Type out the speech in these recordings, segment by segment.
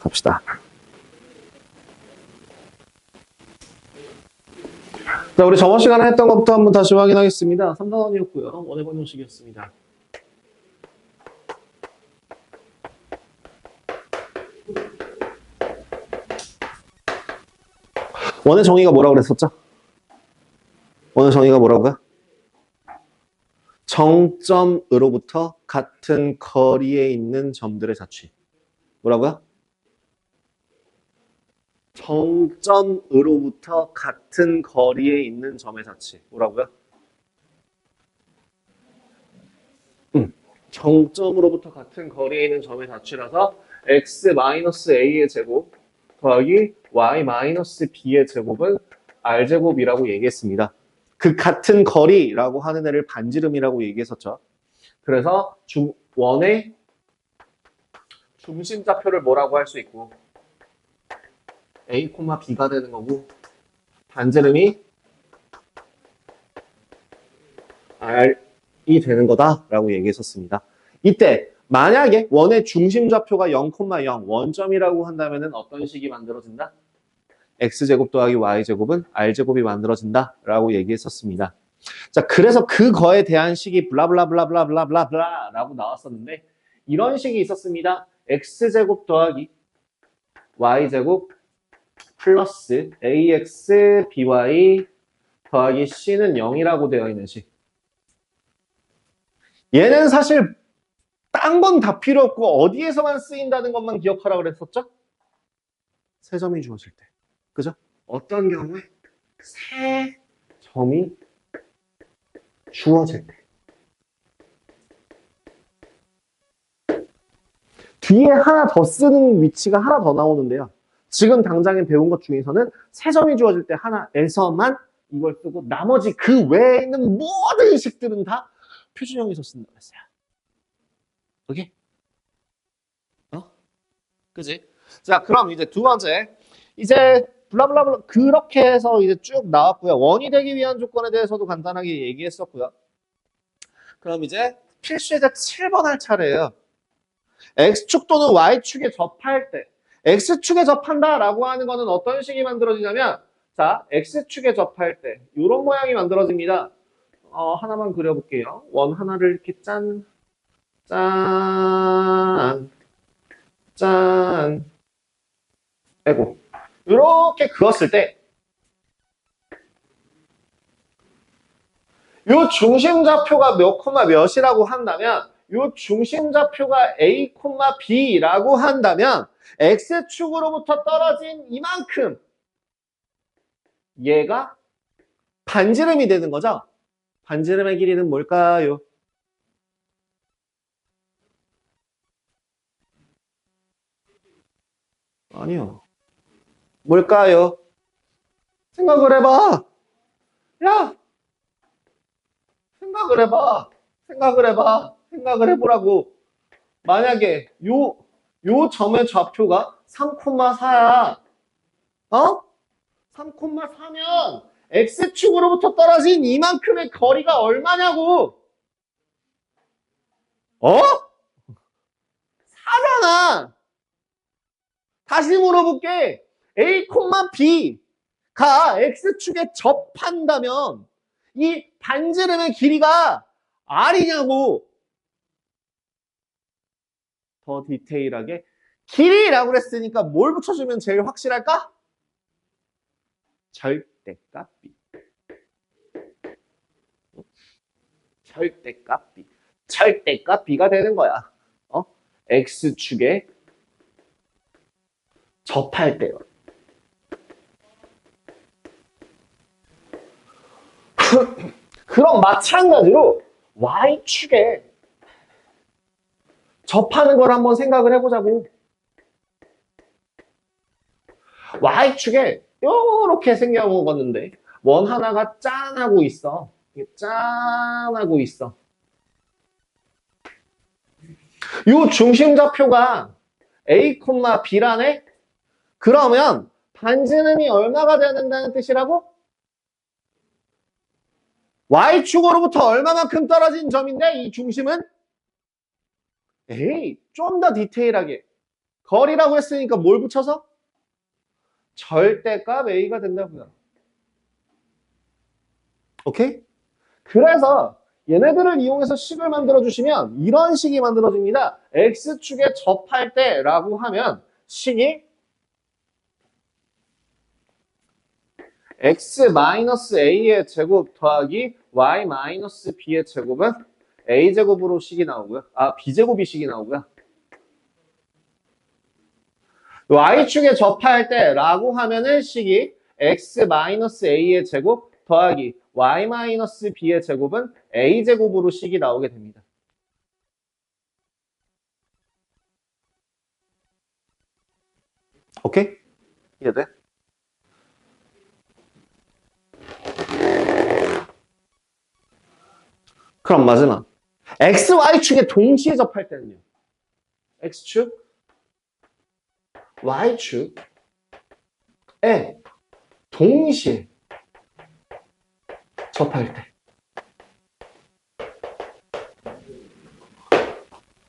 갑시다. 자, 우리 저번 시간에 했던 것부터 한번 다시 확인하겠습니다. 3단원이었고요. 원의 방정식이었습니다. 원의 정의가 뭐라고 그랬었죠? 원의 정의가 뭐라고요? 정점으로부터 같은 거리에 있는 점들의 자취. 뭐라고요? 정점으로부터 같은 거리에 있는 점의 자취. 뭐라고요? 정점으로부터 같은 거리에 있는 점의 자취라서 x-a의 제곱 더하기 y-b의 제곱은 r제곱이라고 얘기했습니다. 그 같은 거리라고 하는 애를 반지름이라고 얘기했었죠. 그래서 원의 중심좌표를 뭐라고 할 수 있고 a, b가 되는 거고 반지름이 r이 되는 거다라고 얘기했었습니다. 이때 만약에 원의 중심좌표가 0,0 원점이라고 한다면 어떤 식이 만들어진다? x제곱 더하기 y제곱은 r제곱이 만들어진다 라고 얘기했었습니다. 자, 그래서 그거에 대한 식이 블라블라블라블라블라블라 라고 나왔었는데 이런 식이 있었습니다. x제곱 더하기 y제곱 플러스 ax by 더하기 c는 0이라고 되어 있는 식. 얘는 사실 딴 건 다 필요 없고 어디에서만 쓰인다는 것만 기억하라고 그랬었죠? 세 점이 주어질 때. 그죠? 어떤 경우에 세 점이 주어질 때. 뒤에 하나 더 쓰는 위치가 하나 더 나오는데요. 지금 당장에 배운 것 중에서는 세 점이 주어질 때 하나에서만 이걸 쓰고 나머지 그 외에 있는 모든 식들은 다 표준형에서 쓴다고 했어요. 오케이? 그지? 자, 그럼 이제 두 번째. 이제 블라블라블라 그렇게 해서 이제 쭉 나왔고요. 원이 되기 위한 조건에 대해서도 간단하게 얘기했었고요. 그럼 이제 필수제자 7번 할 차례예요. X축 또는 Y축에 접할 때 X축에 접한다라고 하는 거는 어떤 식이 만들어지냐면 자, X축에 접할 때 이런 모양이 만들어집니다. 하나만 그려볼게요. 원 하나를 이렇게 짠 아이고 이렇게 그었을 때 요 중심좌표가 몇 콤마 몇이라고 한다면 요 중심좌표가 a, b라고 한다면 x축으로부터 떨어진 이만큼 얘가 반지름이 되는 거죠. 반지름의 길이는 뭘까요? 아니요. 뭘까요? 생각을 해봐. 야! 생각을 해봐. 생각을 해보라고. 만약에 요 점의 좌표가 3,4야. 3,4면 x축으로부터 떨어진 이만큼의 거리가 얼마냐고. 4잖아. 다시 물어볼게. a, b가 x축에 접한다면 이 반지름의 길이가 r이냐고. 더 디테일하게 길이라고 그랬으니까 뭘 붙여주면 제일 확실할까? 절대값비. 절대값비가 되는 거야. x축에 접할 때요. 그럼 마찬가지로 y축에 접하는 걸 한번 생각을 해보자고. y축에 이렇게 생겨먹었는데 원 하나가 짠하고 있어. 짠하고 있어. 요 중심좌표가 a, b라네? 그러면 반지름이 얼마가 돼야 된다는 뜻이라고? y축으로부터 얼마만큼 떨어진 점인데 이 중심은? 에이, 좀 더 디테일하게. 거리라고 했으니까 뭘 붙여서? 절대값 A가 된다고요. 오케이? 그래서 얘네들을 이용해서 식을 만들어주시면 이런 식이 만들어집니다. X축에 접할 때라고 하면 식이 X-A의 제곱 더하기 Y-B의 제곱은 A제곱으로 식이 나오고요. B제곱이 식이 나오고요. Y축에 접할 때라고 하면은 식이 X-A의 제곱 더하기 Y-B의 제곱은 A제곱으로 식이 나오게 됩니다. 오케이? 이해돼? 그럼 마지막. X, Y축에 동시에 접할 때는요. X축, Y축에 동시에 접할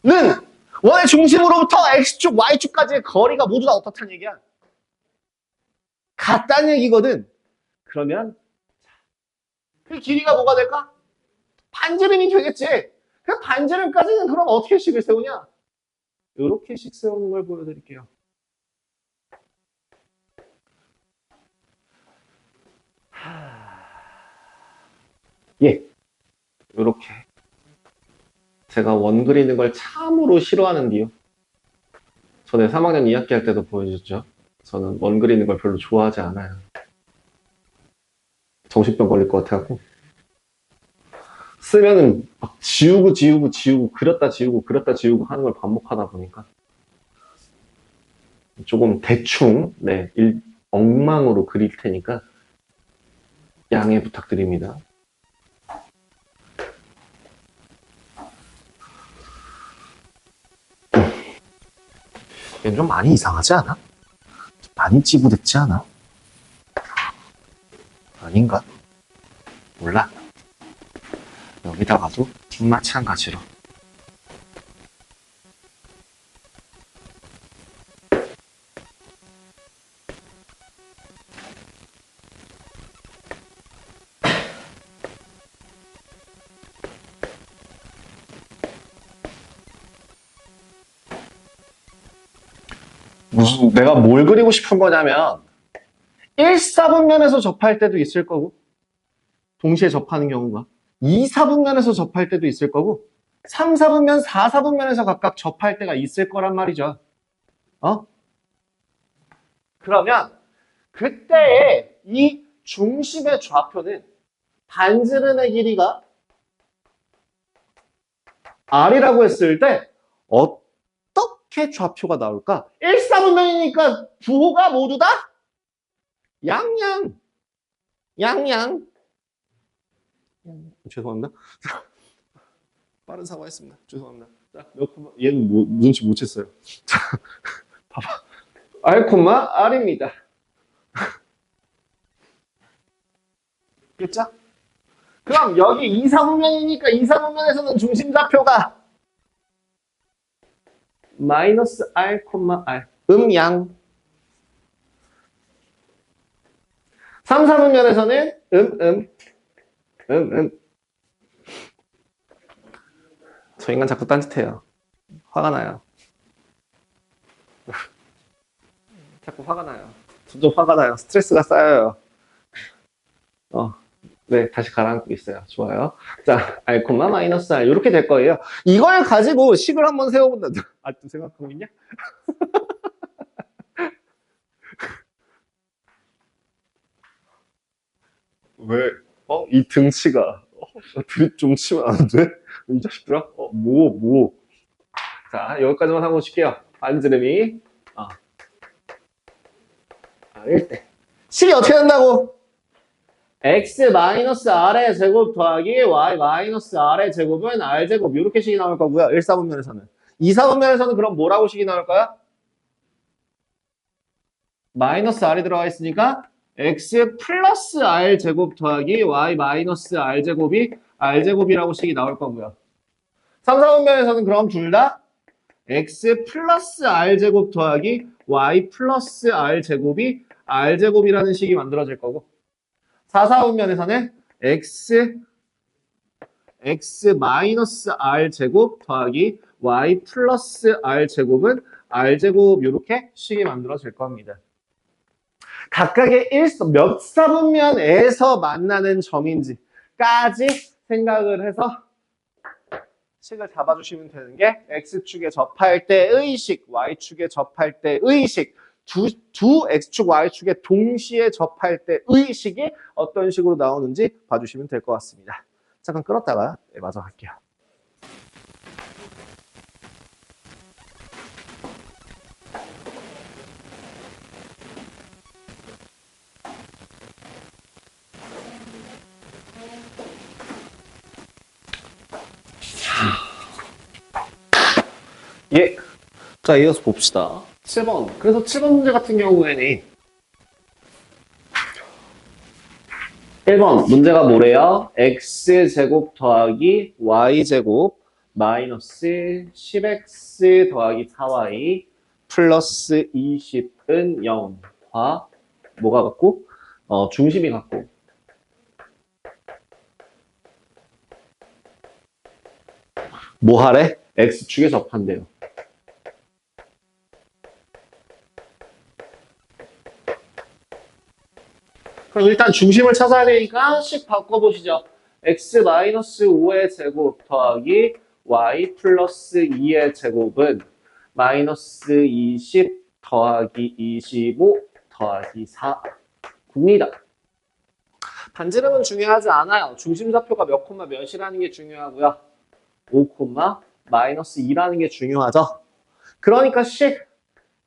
때는 원의 중심으로부터 X축, Y축까지의 거리가 모두 다 어떻다는 얘기야? 같다는 얘기거든. 그러면 그 길이가 뭐가 될까? 반지름이 되겠지. 그 반지름까지는 그럼 어떻게 식을 세우냐? 이렇게 식 세우는 걸 보여드릴게요. 예, 이렇게 제가 원 그리는 걸 참으로 싫어하는데요. 전에 3학년 2학기 할 때도 보여줬죠. 저는 원 그리는 걸 별로 좋아하지 않아요. 정신병 걸릴 것 같아갖고 쓰면은 막 지우고 그렸다 지우고 하는 걸 반복하다 보니까 조금 대충 엉망으로 그릴 테니까 양해 부탁드립니다. 얘는 좀 많이 이상하지 않아? 많이 찌부됐지 않아? 아닌가? 몰라. 여기다가도 마찬가지로. 내가 뭘 그리고 싶은 거냐면 1사분면에서 접할 때도 있을 거고 동시에 접하는 경우가 2사분면에서 접할 때도 있을 거고 3사분면, 4사분면에서 각각 접할 때가 있을 거란 말이죠. 그러면 그때의 이 중심의 좌표는 반지름의 길이가 R이라고 했을 때 어떻게 좌표가 나올까? 1사분면이니까 부호가 모두 다 양양. 죄송합니다. 빠른 사과했습니다. 죄송합니다. 자, 얘는 눈치 못 챘어요. 자, 봐봐. R, R입니다. 됐죠? 그럼 여기 2사분면이니까 2사분면에서는 중심 좌표가 마이너스 R, R. 음양. 3사분면에서는 저 인간 자꾸 딴짓해요. 화가 나요. 자꾸 화가 나요. 점점 화가 나요. 스트레스가 쌓여요. 네, 다시 가라앉고 있어요. 좋아요. 자, R, 마이너스 R. 이렇게 될 거예요. 이걸 가지고 식을 한번 세워본다. 아직도 생각하고 있냐? 왜? 이 등치가. 드립 좀 치면 안 돼? 이 자식들아? 자, 여기까지만 하고 쉴게요. 반지름이. 1대. 식이 어떻게 된다고? X-R의 제곱 더하기 Y-R의 제곱은 R제곱. 이렇게 식이 나올 거고요. 1사분면에서는. 2사분면에서는 그럼 뭐라고 식이 나올까요? 마이너스 R이 들어가 있으니까 X 플러스 R 제곱 더하기 Y 마이너스 R 제곱이 R 제곱이라고 식이 나올 거고요. 3, 4분면에서는 그럼 둘 다 x 플러스 r제곱 더하기 y 플러스 r제곱이 r제곱이라는 식이 만들어질 거고 4사분면에서는 x 마이너스 r제곱 더하기 y 플러스 r제곱은 r제곱 이렇게 식이 만들어질 겁니다. 각각의 몇 사분면에서 만나는 점인지까지 생각을 해서 식을 잡아주시면 되는 게 x축에 접할 때의 식, y축에 접할 때의 식, 두 x축, y축에 동시에 접할 때의 식이 어떤 식으로 나오는지 봐주시면 될 것 같습니다. 잠깐 끌었다가 마저 할게요. 예. 자, 이어서 봅시다. 7번. 그래서 7번 문제 같은 경우에는 1번 문제가 뭐래요? x제곱 더하기 y제곱 마이너스 10x 더하기 4y 플러스 20은 0과 뭐가 같고? 중심이 같고 뭐 하래? x축에 접한대요. 그럼 일단 중심을 찾아야 되니까 식 바꿔보시죠. x-5의 제곱 더하기 y 플러스 2의 제곱은 마이너스 20 더하기 25 더하기 4입니다. 반지름은 중요하지 않아요. 중심좌표가 몇 콤마 몇이라는 게 중요하고요. 5 콤마 마이너스 2라는 게 중요하죠. 그러니까 식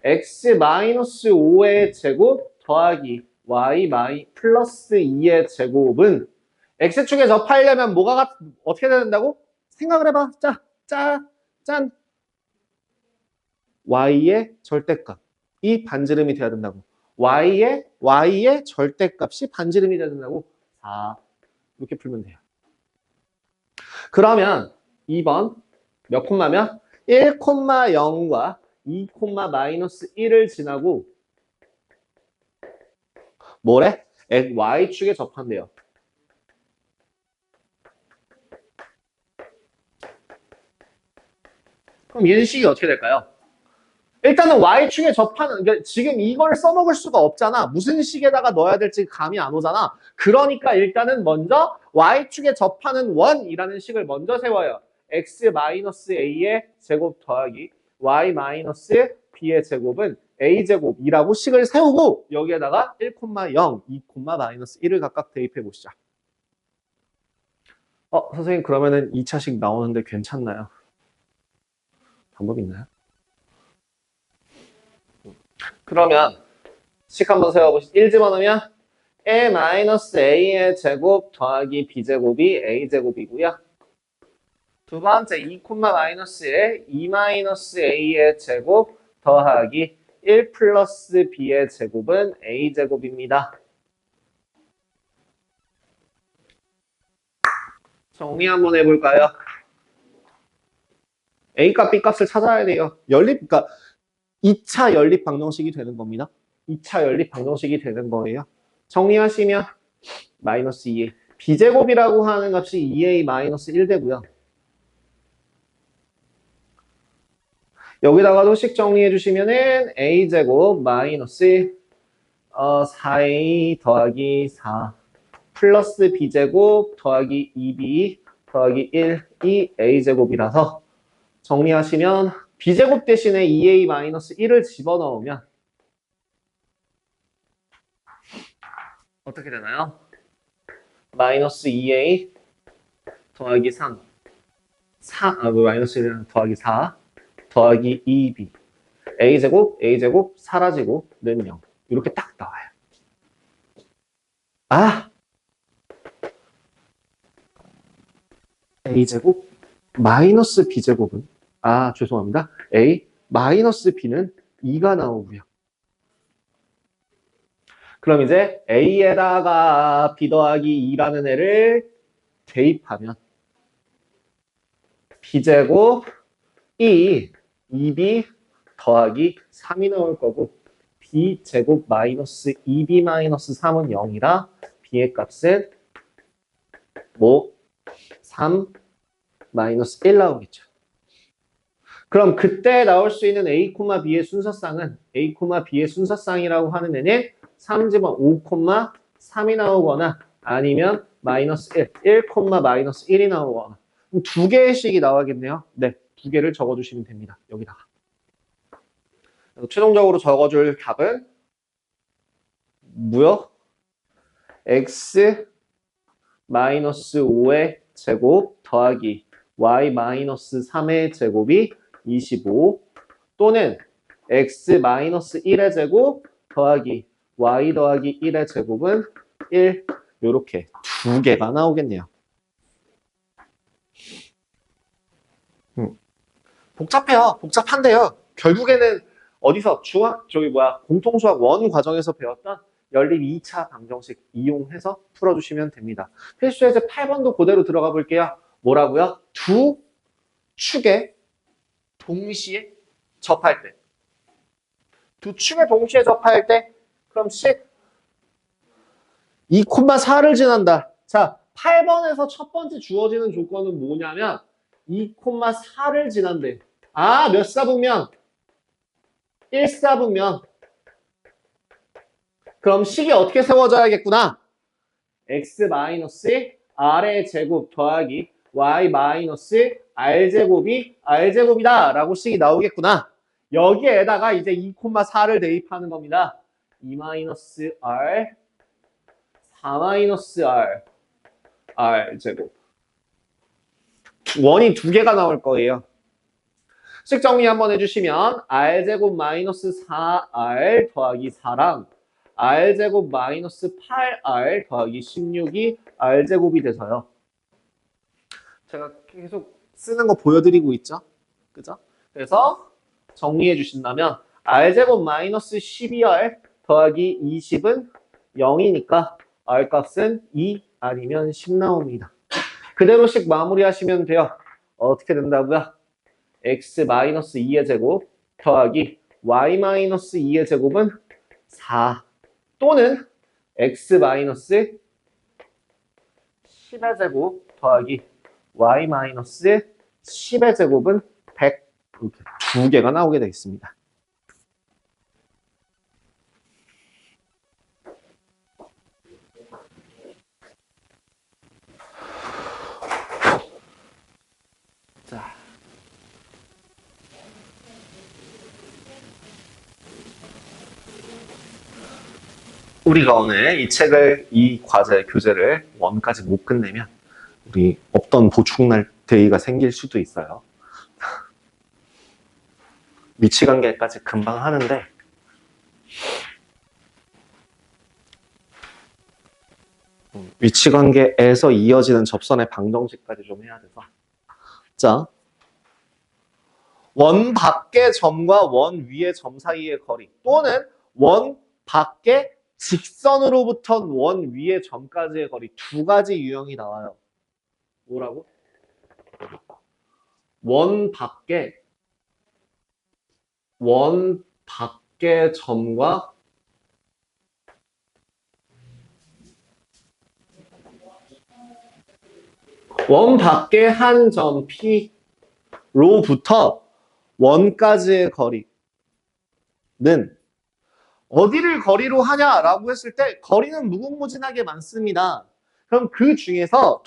x-5의 제곱 더하기 y 플러스 2의 제곱은 x축에 접하려면 뭐가 어떻게 된다고? 생각을 해봐. 짠. y의 절대값이 반지름이 돼야 된다고. y의 절대값이 반지름이 돼야 된다고. 4. 이렇게 풀면 돼요. 그러면 2번 몇 콤마면 1,0과 2, 마이너스 1을 지나고 뭐래? y축에 접한대요. 그럼 얘는 식이 어떻게 될까요? 일단은 y축에 접하는, 그러니까 지금 이걸 써먹을 수가 없잖아. 무슨 식에다가 넣어야 될지 감이 안 오잖아. 그러니까 일단은 먼저 y축에 접하는 원이라는 식을 먼저 세워요. x-a의 제곱 더하기 y-b의 제곱은 a제곱이라고 식을 세우고 여기에다가 1,0, 2, 마이너스 1을 각각 대입해 보시죠. 선생님 그러면은 2차식 나오는데 괜찮나요? 방법 있나요? 그러면 식 한번 세워보시죠. 1 집어넣으면 a-a의 제곱 더하기 b제곱이 a제곱이고요. 두 번째 2, 마이너스에 2-a의 제곱 더하기 1 플러스 b의 제곱은 a제곱입니다. 정리 한번 해볼까요? a값, b값을 찾아야 돼요. 그러니까 2차 연립 방정식이 되는 겁니다. 2차 연립 방정식이 되는 거예요. 정리하시면 마이너스 2a. b제곱이라고 하는 값이 2a 마이너스 1 되고요. 여기다가도 식 정리해 주시면은 a제곱 마이너스 4a 더하기 4 플러스 b제곱 더하기 2b 더하기 1이 a제곱이라서 정리하시면 b제곱 대신에 2a 마이너스 1을 집어넣으면 어떻게 되나요? 마이너스 2a 더하기 3 마이너스 1 더하기 4 더하기 2b a제곱 사라지고 는 0 이렇게 딱 나와요. a제곱 마이너스 b제곱은 죄송합니다. a 마이너스 b는 2가 나오고요. 그럼 이제 a에다가 b 더하기 2라는 애를 대입하면 b제곱 2 2b 더하기 3이 나올 거고 b제곱 마이너스 2b 마이너스 3은 0이라 b의 값은 뭐 3 마이너스 1 나오겠죠. 그럼 그때 나올 수 있는 a, b의 순서쌍은 a, b의 순서쌍이라고 하는 애는 3집어 5, 3이 나오거나 아니면 마이너스 1, 마이너스 1이 나오거나 두 개의 식이 나와야겠네요. 네, 두 개를 적어주시면 됩니다. 여기다가. 최종적으로 적어줄 답은 뭐요? x 마이너스 5의 제곱 더하기 y 마이너스 3의 제곱이 25 또는 x 마이너스 1의 제곱 더하기 y 더하기 1의 제곱은 1 요렇게 두 개가 나오겠네요. 복잡해요. 복잡한데요. 결국에는 어디서 공통수학 1 과정에서 배웠던 연립 2차 방정식 이용해서 풀어주시면 됩니다. 필수예제 8번도 그대로 들어가 볼게요. 뭐라고요? 두 축에 동시에 접할 때. 두 축에 동시에 접할 때 그럼 식 2,4를 지난다. 자, 8번에서 첫 번째 주어지는 조건은 뭐냐면 2,4를 지난대. 아, 몇 사분면? 1사분면. 그럼 식이 어떻게 세워져야겠구나. x 마이너스 r의 제곱 더하기 y 마이너스 r제곱이 r제곱이다 라고 식이 나오겠구나. 여기에다가 이제 2,4를 대입하는 겁니다. 2 마이너스 r 4 마이너스 r r제곱. 원이 두 개가 나올 거예요. 식 정리 한번 해주시면 r제곱 마이너스 4r 더하기 4랑 r제곱 마이너스 8r 더하기 16이 r제곱이 돼서요. 제가 계속 쓰는 거 보여드리고 있죠? 그죠? 그래서 정리해 주신다면 r제곱 마이너스 12r 더하기 20은 0이니까 r 값은 2 아니면 10 나옵니다. 그대로씩 마무리하시면 돼요. 어떻게 된다고요? x 마이너스 2의 제곱 더하기 y 마이너스 2의 제곱은 4 또는 x 마이너스 10의 제곱 더하기 y 마이너스 10의 제곱은 100 이렇게 두 개가 나오게 되겠습니다. 자. 우리가 오늘 이 과제, 교재를 원까지 못 끝내면 우리 없던 보충날 데이가 생길 수도 있어요. 위치관계까지 금방 하는데 위치관계에서 이어지는 접선의 방정식까지 좀 해야 돼서 자, 원 밖의 점과 원 위의 점 사이의 거리 또는 원 밖의 직선으로부터 원 위의 점까지의 거리 두 가지 유형이 나와요. 뭐라고? 원 밖의 점과 원 밖의 한 점 P로부터 원까지의 거리는 어디를 거리로 하냐라고 했을 때 거리는 무궁무진하게 많습니다. 그럼 그 중에서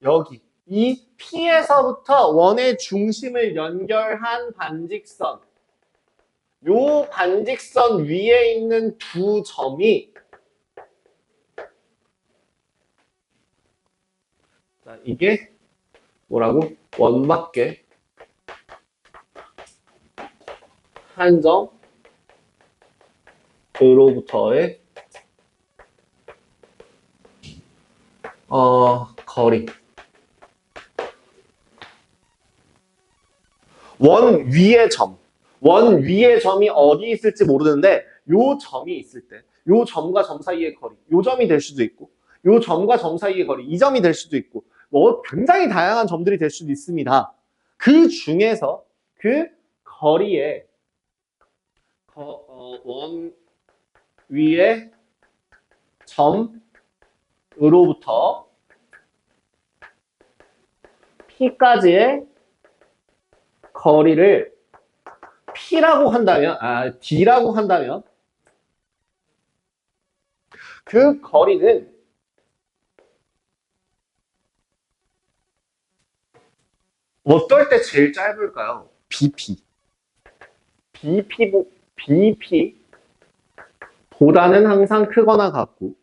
여기 이 P에서부터 원의 중심을 연결한 반직선 요 반직선 위에 있는 두 점이 자, 이게 뭐라고? 원 밖에 한 점으로부터의 거리. 원 위의 점이 어디 있을지 모르는데 요 점이 있을 때 요 점과 점 사이의 거리, 요 점이 될 수도 있고 요 점과 점 사이의 거리, 이 점이 될 수도 있고 뭐 굉장히 다양한 점들이 될 수도 있습니다. 그 중에서 그 거리의 원 위의 점으로부터 P까지의 거리를 P라고 한다면, D라고 한다면 그 거리는 어떨 때 제일 짧을까요? BP. BP보다는 항상 크거나 같고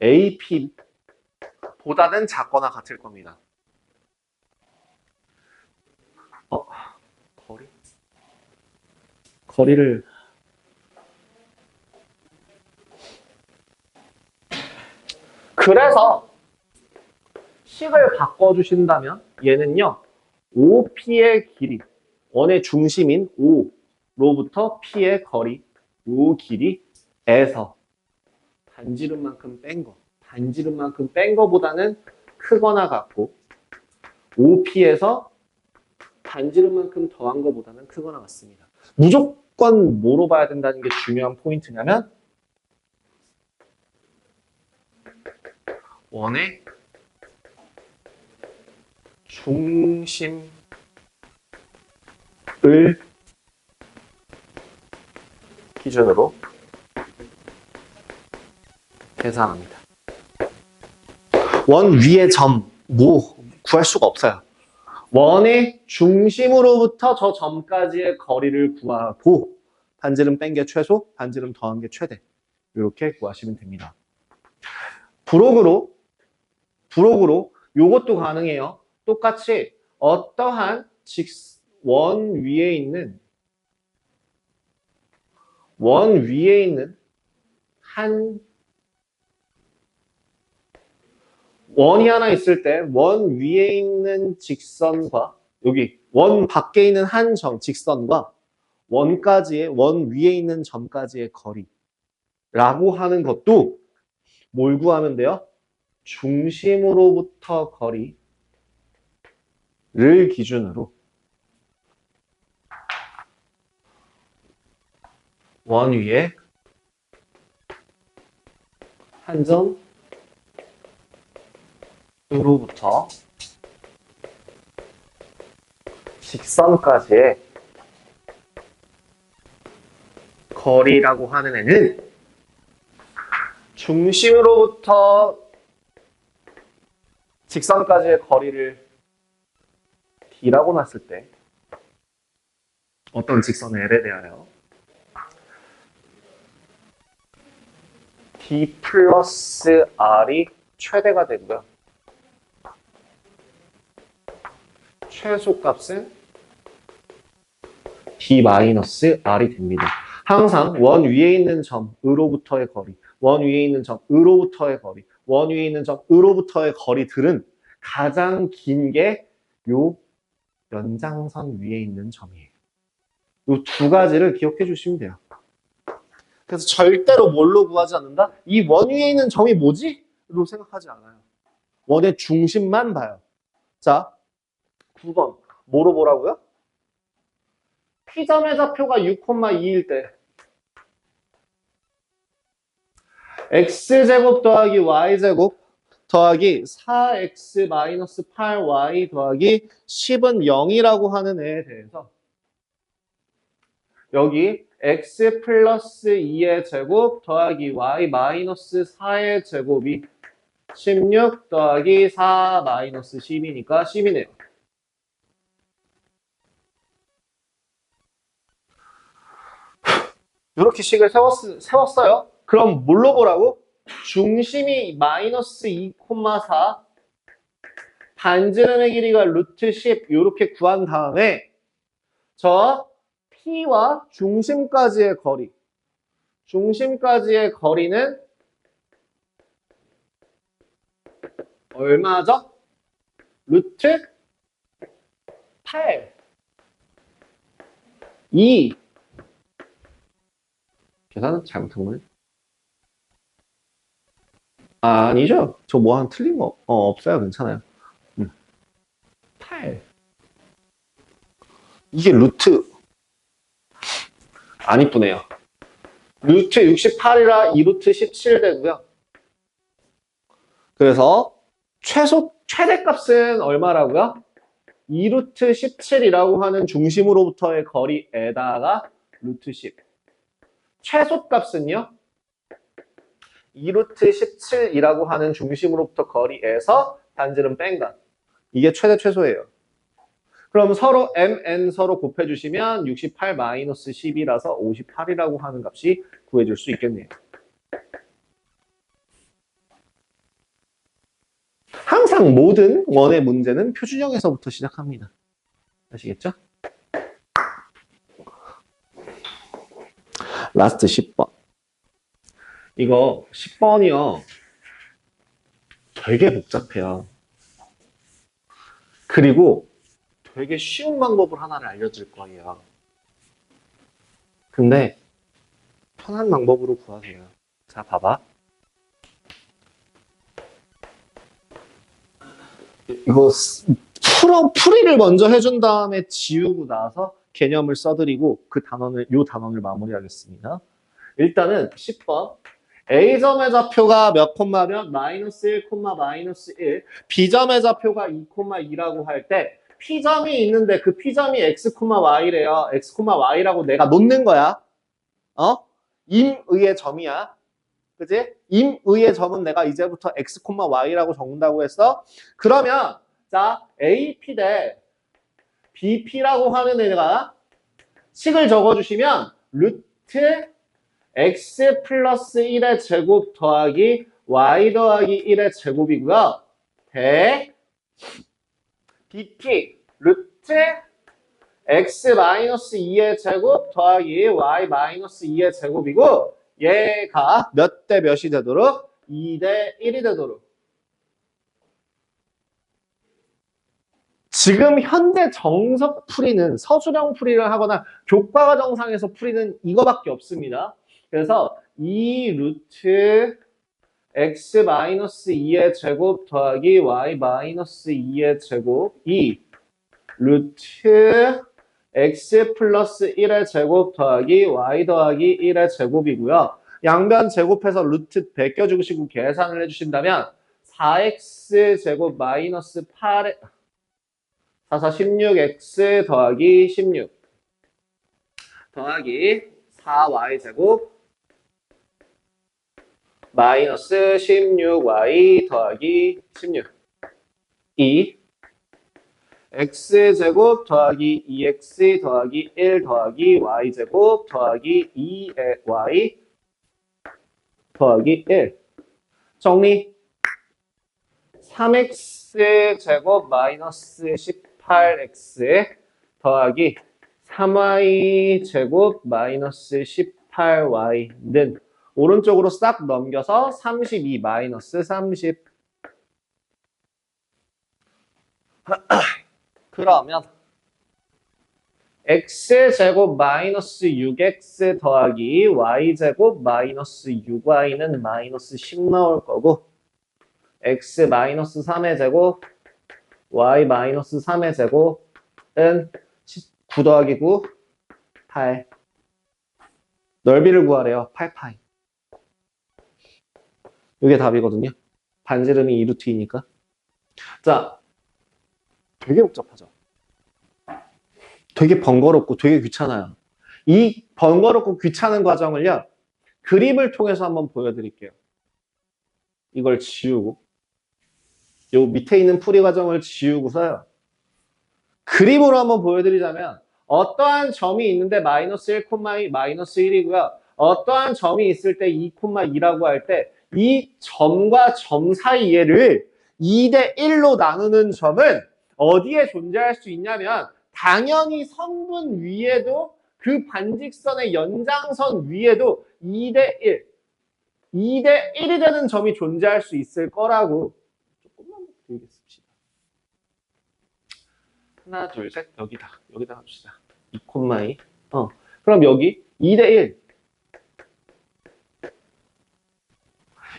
AP보다는 작거나 같을 겁니다. 거리를 그래서 식을 바꿔주신다면 얘는요 5P의 길이 원의 중심인 O로부터 P의 거리 요 길이에서 반지름만큼 뺀 거보다는 크거나 같고 5P에서 반지름만큼 더한 거보다는 크거나 같습니다. 무조건 뭐로 봐야 된다는 게 중요한 포인트냐면 원의 중심을 기준으로 계산합니다. 원 위의 점, 구할 수가 없어요. 원의 중심으로부터 저 점까지의 거리를 구하고 반지름 뺀 게 최소, 반지름 더한 게 최대. 이렇게 구하시면 됩니다. 부록으로 요것도 가능해요. 똑같이 어떠한 원 위에 있는 한 원이 하나 있을 때 원 위에 있는 직선과 여기 원 밖에 있는 한 점 직선과 원 위에 있는 점까지의 거리라고 하는 것도 뭘 구하면 돼요? 중심으로부터 거리를 기준으로 원 위에 한 점으로부터 직선까지의 거리라고 하는 애는 중심으로부터 직선까지의 거리를 D라고 놨을 때 어떤 직선의 L에 대하여 D 플러스 R이 최대가 되고요. 최소값은 D 마이너스 R이 됩니다. 항상 원 위에 있는 점으로부터의 거리, 원 위에 있는 점으로부터의 거리, 원 위에 있는 점으로부터의 거리들은 가장 긴 게 요 연장선 위에 있는 점이에요. 요 두 가지를 기억해 주시면 돼요. 그래서 절대로 뭘로 구하지 않는다? 이 원 위에 있는 점이 뭐지? 로 생각하지 않아요. 원의 중심만 봐요. 자, 9번. 뭐로 보라고요? P점의 좌표가 6,2일 때 X제곱 더하기 Y제곱 더하기 4X 마이너스 8Y 더하기 10은 0이라고 하는 애에 대해서 여기 X 플러스 2의 제곱 더하기 Y 마이너스 4의 제곱이 16 더하기 4 마이너스 10이니까 10이네요. 이렇게 식을 세웠어요. 그럼 뭘로 보라고? 중심이 마이너스 2,4 반지름의 길이가 루트 10 이렇게 구한 다음에 저 P와 중심까지의 거리는 얼마죠? 루트 8 2 계산은 잘못한 거예요. 아니죠. 저 뭐 한 틀린 거 없어요. 괜찮아요. 8. 이게 루트 안 이쁘네요. 루트 68이라 2루트 17 되고요. 그래서 최대값은 얼마라고요? 2루트 17이라고 하는 중심으로부터의 거리에다가 루트 10. 최소값은요? 2루트 17이라고 하는 중심으로부터 거리에서 단지름 뺀다. 이게 최대 최소예요. 그럼 서로 mn 서로 곱해주시면 68 마이너스 10이라서 58이라고 하는 값이 구해줄 수 있겠네요. 항상 모든 원의 문제는 표준형에서부터 시작합니다. 아시겠죠? 라스트 10번. 이거 10번이요. 되게 복잡해요. 그리고 되게 쉬운 방법을 하나를 알려줄 거예요. 근데 편한 방법으로 구하세요. 자, 봐봐. 이거 풀이를 먼저 해준 다음에 지우고 나서 개념을 써드리고 요 단원을 마무리하겠습니다. 일단은 10번. A점의 좌표가 몇 콤마 몇? 마이너스 1, 마이너스 1. B점의 좌표가 2, 2라고 할 때 P점이 있는데 그 P점이 X, Y래요. X, Y라고 내가 놓는 거야. 임의의 점이야. 그지? 임의의 점은 내가 이제부터 X, Y라고 적는다고 했어. 그러면 자 AP 대 BP라고 하는 애가 식을 적어주시면 루트 x 플러스 1의 제곱 더하기 y 더하기 1의 제곱이고요. 대 BP 루트 x 마이너스 2의 제곱 더하기 y 마이너스 2의 제곱이고 얘가 몇 대 몇이 되도록? 2대 1이 되도록. 지금 현재 정석 풀이는 서술형 풀이를 하거나 교과과정상에서 풀이는 이거밖에 없습니다. 그래서 2 루트 x 마이너스 2의 제곱 더하기 y 마이너스 2의 제곱 2 루트 x 플러스 1의 제곱 더하기 y 더하기 1의 제곱이고요. 양변 제곱해서 루트 베껴주시고 계산을 해주신다면 4x 제곱 마이너스 8의 4, 16x 더하기 16 더하기 4y 제곱 마이너스 16y 더하기 16 2 x제곱 더하기 2x 더하기 1 더하기 y제곱 더하기 2y 더하기 1 정리 3x제곱 마이너스 18x 더하기 3y제곱 마이너스 18y는 오른쪽으로 싹 넘겨서 32 마이너스 30 그러면 x제곱 마이너스 6x 더하기 y제곱 마이너스 6y는 마이너스 10 나올 거고 x 마이너스 3의 제곱 y 마이너스 3의 제곱은 9 더하기 9 8 넓이를 구하래요. 8파이 이게 답이거든요. 반지름이 2루트이니까 자 되게 복잡하죠. 되게 번거롭고 되게 귀찮아요. 이 번거롭고 귀찮은 과정을요. 그림을 통해서 한번 보여드릴게요. 이걸 지우고 요 밑에 있는 풀이 과정을 지우고서요. 그림으로 한번 보여드리자면 어떠한 점이 있는데 마이너스 1, 마이너스 1이고요. 어떠한 점이 있을 때 2, 2라고 할 때 이 점과 점 사이에를 2대 1로 나누는 점은 어디에 존재할 수 있냐면 당연히 선분 위에도 그 반직선의 연장선 위에도 2대 1, 2대 1이 되는 점이 존재할 수 있을 거라고 조금만 더 드리겠습니다. 하나, 둘, 셋, 여기다 합시다. 2, 2. 그럼 여기 2대 1.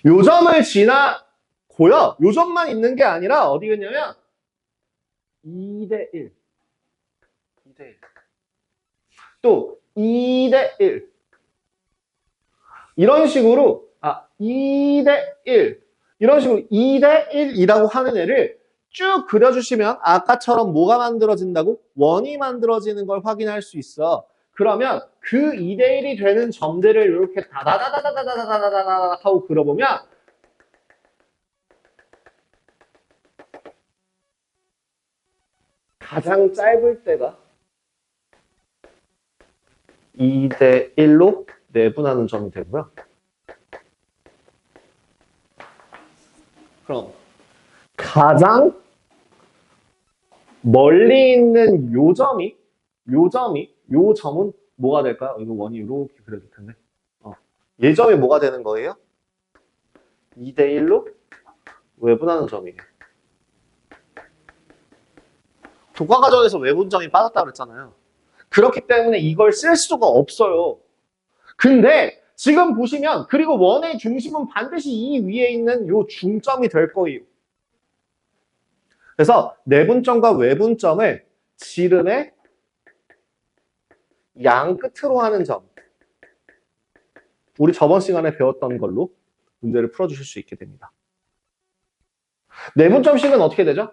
요 점을 지나고요. 요 점만 있는 게 아니라 어디겠냐면 2대 1. 2대 1. 또 2대 1. 이런 식으로 2대 1. 이런 식으로 2대 1이라고 하는 애를 쭉 그려주시면 아까처럼 뭐가 만들어진다고? 원이 만들어지는 걸 확인할 수 있어. 그러면 그 2대 1이 되는 점들을 이렇게 다다다다다다다다다다 하고 그려보면 가장 짧을 때가 2대 1로 내분하는 점이 되고요. 그럼 가장 멀리 있는 요 점은 뭐가 될까요? 이거 원이 이렇게 그려질 텐데. 이 점이 뭐가 되는 거예요? 2대 1로 외분하는 점이에요. 교과과정에서 외분점이 빠졌다고 그랬잖아요. 그렇기 때문에 이걸 쓸 수가 없어요. 근데 지금 보시면 그리고 원의 중심은 반드시 이 위에 있는 요 중점이 될 거예요. 그래서 내분점과 외분점을 지름의 양 끝으로 하는 점. 우리 저번 시간에 배웠던 걸로 문제를 풀어주실 수 있게 됩니다. 내분점식은 어떻게 되죠?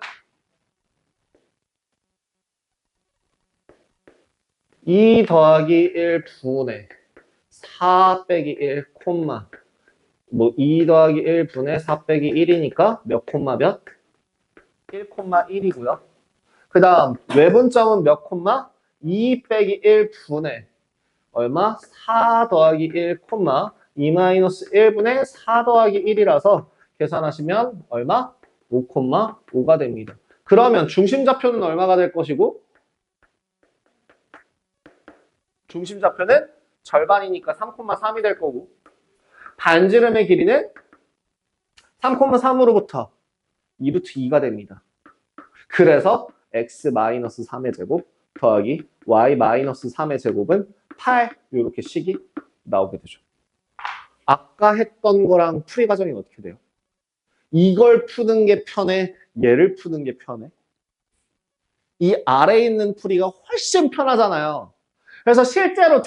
2 더하기 1 분의 4 빼기 1 콤마 2 더하기 1 분의 4 빼기 1이니까 몇 콤마 몇? 1 콤마 1이고요. 그 다음 외분점은 몇 콤마? 2 빼기 1 분의 얼마? 4 더하기 1 콤마 2 마이너스 1분의 4 더하기 1이라서 계산하시면 얼마? 5 콤마 5가 됩니다. 그러면 중심좌표는 얼마가 될 것이고 중심좌표는 절반이니까 3,3이 될 거고 반지름의 길이는 3,3으로부터 2루트 2가 됩니다. 그래서 x-3의 제곱 더하기 y-3의 제곱은 8 이렇게 식이 나오게 되죠. 아까 했던 거랑 풀이 과정이 어떻게 돼요? 이걸 푸는 게 편해? 얘를 푸는 게 편해? 이 아래에 있는 풀이가 훨씬 편하잖아요. 그래서 실제로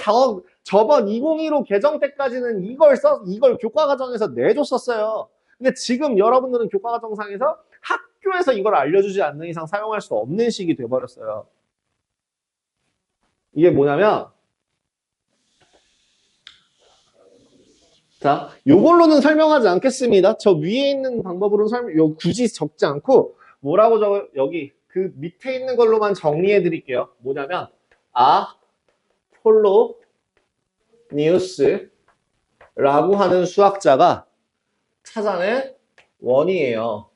저번 2015 개정 때까지는 이걸 교과과정에서 내줬었어요. 근데 지금 여러분들은 교과과정상에서 학교에서 이걸 알려주지 않는 이상 사용할 수 없는 식이 돼버렸어요. 이게 뭐냐면 자, 요걸로는 설명하지 않겠습니다. 저 위에 있는 방법으로는 굳이 적지 않고 뭐라고 적어요? 여기 그 밑에 있는 걸로만 정리해 드릴게요. 뭐냐면 폴로니우스라고 하는 수학자가 찾아낸 원이에요.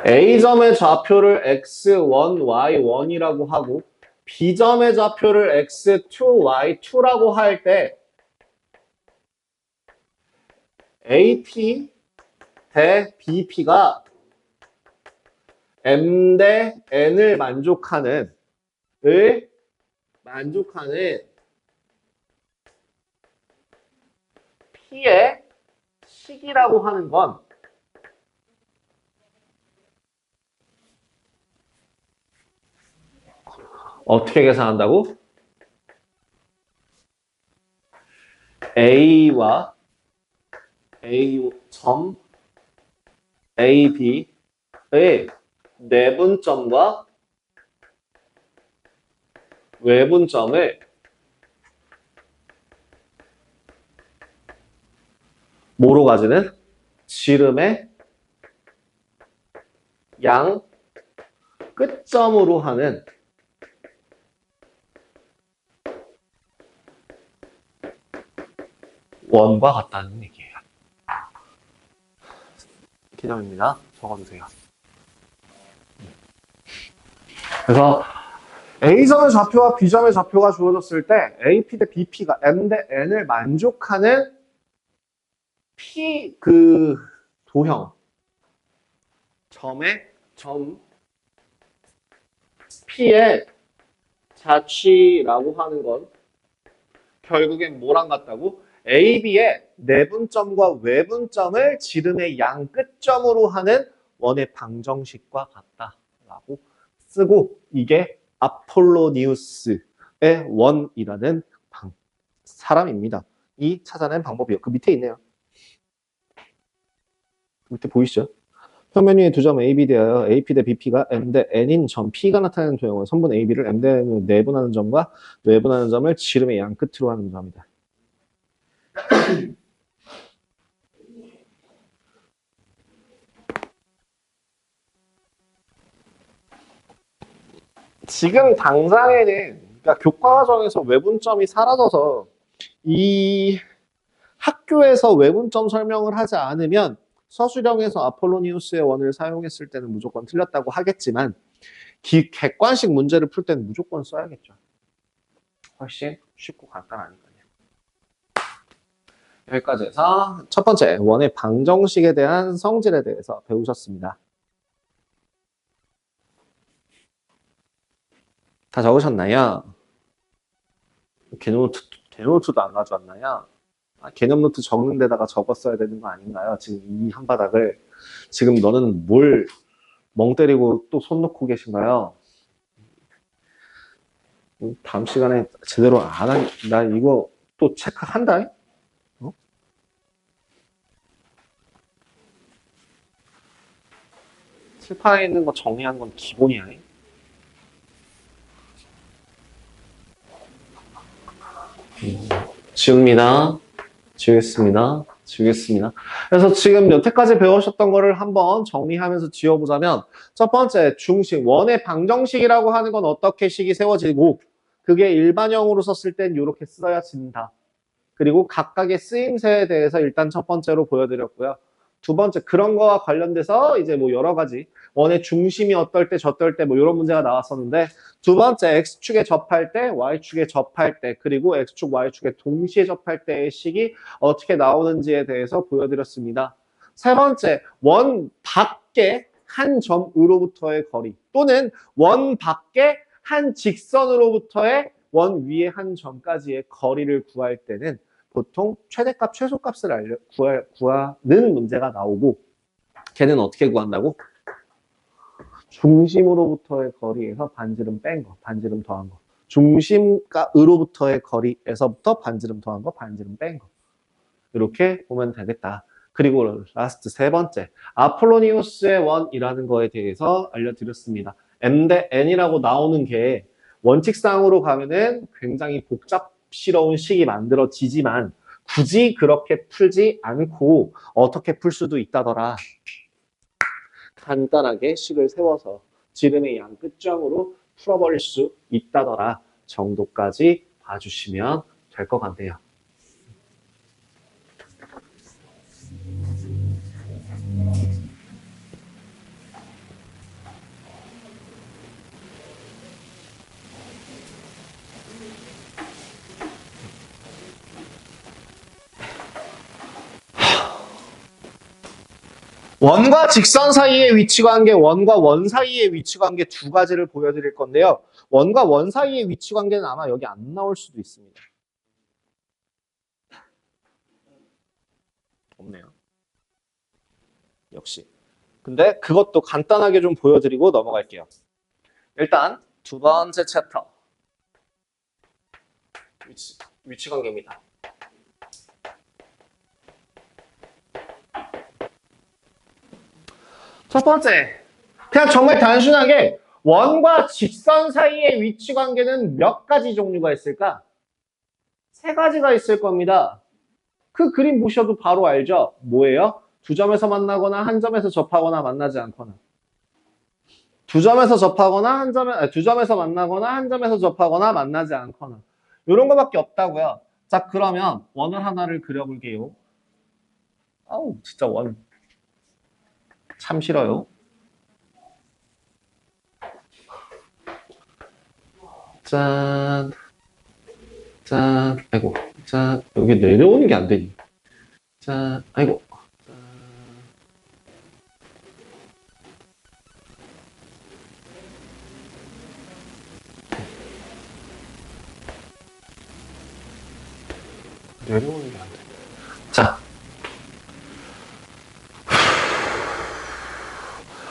A점의 좌표를 x1, y1이라고 하고 B점의 좌표를 x2, y2라고 할 때 AP 대 BP가 M 대 N을 만족하는 P의 식이라고 하는 건 어떻게 계산한다고? A와 A점 AB의 내분점과 외분점을 뭐로 가지는? 지름의 양 끝점으로 하는 원과 같다는 얘기예요. 개념입니다. 적어주세요. 그래서 A점의 좌표와 B점의 좌표가 주어졌을 때 AP 대 BP가 M 대 N을 만족하는 P 도형 점 P의 자취라고 하는 건 결국엔 뭐랑 같다고? AB의 내분점과 외분점을 지름의 양 끝점으로 하는 원의 방정식과 같다라고 쓰고 이게 아폴로니우스의 원이라는 사람입니다. 이 찾아낸 방법이요. 그 밑에 있네요. 밑에 보이시죠? 평면 위에 두 점 AB 대하여 AP 대 BP가 M 대 N인 점 P가 나타내는 도형은 선분 AB를 M 대 N으로 내분하는 점과 외분하는 점을 지름의 양 끝으로 하는 점이다. 지금 당장에는 그러니까 교과 과정에서 외분점이 사라져서 이 학교에서 외분점 설명을 하지 않으면 서술형에서 아폴로니우스의 원을 사용했을 때는 무조건 틀렸다고 하겠지만 객관식 문제를 풀 때는 무조건 써야겠죠. 훨씬 쉽고 간단하니까요. 여기까지 해서 첫 번째 원의 방정식에 대한 성질에 대해서 배우셨습니다. 다 적으셨나요? 개념노트도 안 가져왔나요? 개념노트 적는 데다가 적었어야 되는 거 아닌가요? 지금 이 한바닥을. 지금 너는 뭘 멍 때리고 또 손 놓고 계신가요? 다음 시간에 제대로 안 한, 나 이거 또 체크한다? 어? 칠판에 있는 거 정리하는 건 기본이야. 지웁니다. 지우겠습니다. 지우겠습니다. 그래서 지금 여태까지 배우셨던 거를 한번 정리하면서 지워보자면 첫 번째 중식, 원의 방정식이라고 하는 건 어떻게 식이 세워지고 그게 일반형으로 썼을 땐 이렇게 쓰여진다. 그리고 각각의 쓰임새에 대해서 일단 첫 번째로 보여드렸고요. 두 번째 그런 거와 관련돼서 이제 뭐 여러 가지 원의 중심이 어떨 때 저떨 때 뭐 이런 문제가 나왔었는데 두 번째 X축에 접할 때 Y축에 접할 때 그리고 X축 Y축에 동시에 접할 때의 식이 어떻게 나오는지에 대해서 보여드렸습니다. 세 번째 원 밖에 한 점으로부터의 거리 또는 원 밖에 한 직선으로부터의 원 위에 한 점까지의 거리를 구할 때는 보통 최대값, 최소값을 구하는 문제가 나오고 걔는 어떻게 구한다고? 중심으로부터의 거리에서 반지름 뺀 거, 반지름 더한 거. 중심으로부터의 거리에서부터 반지름 더한 거, 반지름 뺀 거. 이렇게 보면 되겠다. 그리고 라스트 세 번째, 아폴로니우스의 원이라는 거에 대해서 알려드렸습니다. M 대 N이라고 나오는 게 원칙상으로 가면은 굉장히 복잡스러운 식이 만들어지지만 굳이 그렇게 풀지 않고 어떻게 풀 수도 있다더라. 간단하게 식을 세워서 지름의 양 끝점으로 풀어버릴 수 있다더라 정도까지 봐주시면 될 것 같네요. 원과 직선 사이의 위치관계, 원과 원 사이의 위치관계 두 가지를 보여드릴 건데요. 원과 원 사이의 위치관계는 아마 여기 안 나올 수도 있습니다. 없네요. 역시. 근데 그것도 간단하게 좀 보여드리고 넘어갈게요. 일단 두 번째 챕터. 위치관계입니다. 첫 번째, 그냥 정말 단순하게 원과 직선 사이의 위치관계는 몇 가지 종류가 있을까? 세 가지가 있을 겁니다. 그 그림 보셔도 바로 알죠? 뭐예요? 두 점에서 만나거나 한 점에서 접하거나 만나지 않거나. 두 점에서 접하거나 두 점에서 만나거나 한 점에서 접하거나 만나지 않거나. 이런 거밖에 없다고요. 자, 그러면 원을 하나를 그려볼게요. 아우, 진짜 원. 참 싫어요. 짠. 짠. 아이고. 짠. 여기 내려오는 게 안 되니. 짠. 아이고. 내려오는 게 안 돼. 자.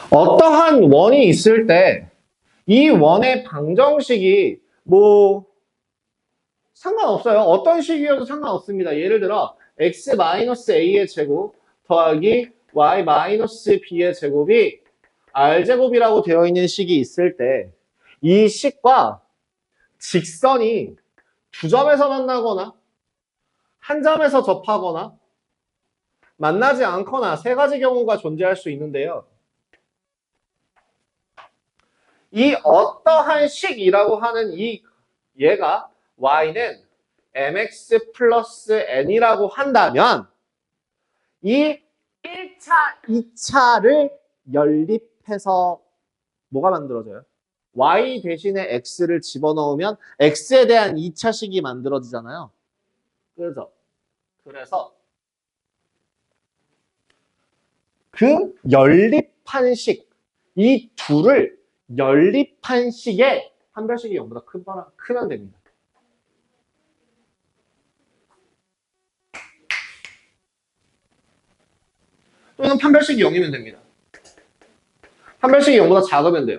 어떠한 원이 있을 때 이 원의 방정식이 뭐 상관없어요. 어떤 식이어도 상관없습니다. 예를 들어 x-a의 제곱 더하기 y-b의 제곱이 r제곱이라고 되어 있는 식이 있을 때 이 식과 직선이 두 점에서 만나거나 한 점에서 접하거나 만나지 않거나 세 가지 경우가 존재할 수 있는데요. 이 어떠한 식이라고 하는 이 얘가 y는 mx 플러스 n이라고 한다면 이 1차, 2차를 연립해서 뭐가 만들어져요? y 대신에 x를 집어넣으면 x에 대한 2차식이 만들어지잖아요. 그래서 그 연립한 식, 이 둘을 연립한 식의 판별식이 0보다 크면 됩니다. 또는 판별식이 0이면 됩니다. 판별식이 0보다 작으면 돼요.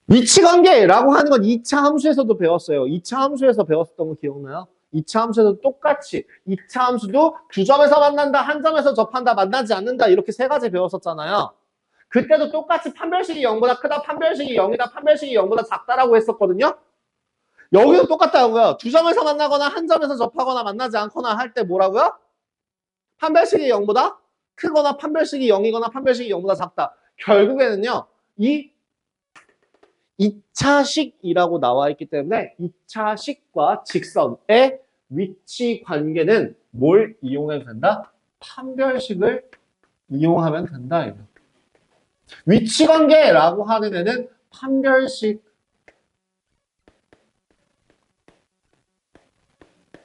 위치관계라고 하는 건 2차 함수에서도 배웠어요. 2차 함수에서 배웠었던 거 기억나요? 2차 함수에서 똑같이 2차 함수도 두 점에서 만난다, 한 점에서 접한다, 만나지 않는다 이렇게 세 가지 배웠었잖아요. 그때도 똑같이 판별식이 0보다 크다, 판별식이 0이다, 판별식이 0보다 작다라고 했었거든요. 여기도 똑같다고요. 두 점에서 만나거나 한 점에서 접하거나 만나지 않거나 할 때 뭐라고요? 판별식이 0보다 크거나 판별식이 0이거나 판별식이 0보다 작다. 결국에는요. 이 2차식이라고 나와 있기 때문에 2차식과 직선의 위치 관계는 뭘 이용해도 된다? 판별식을 이용하면 된다. 위치 관계라고 하는 애는 판별식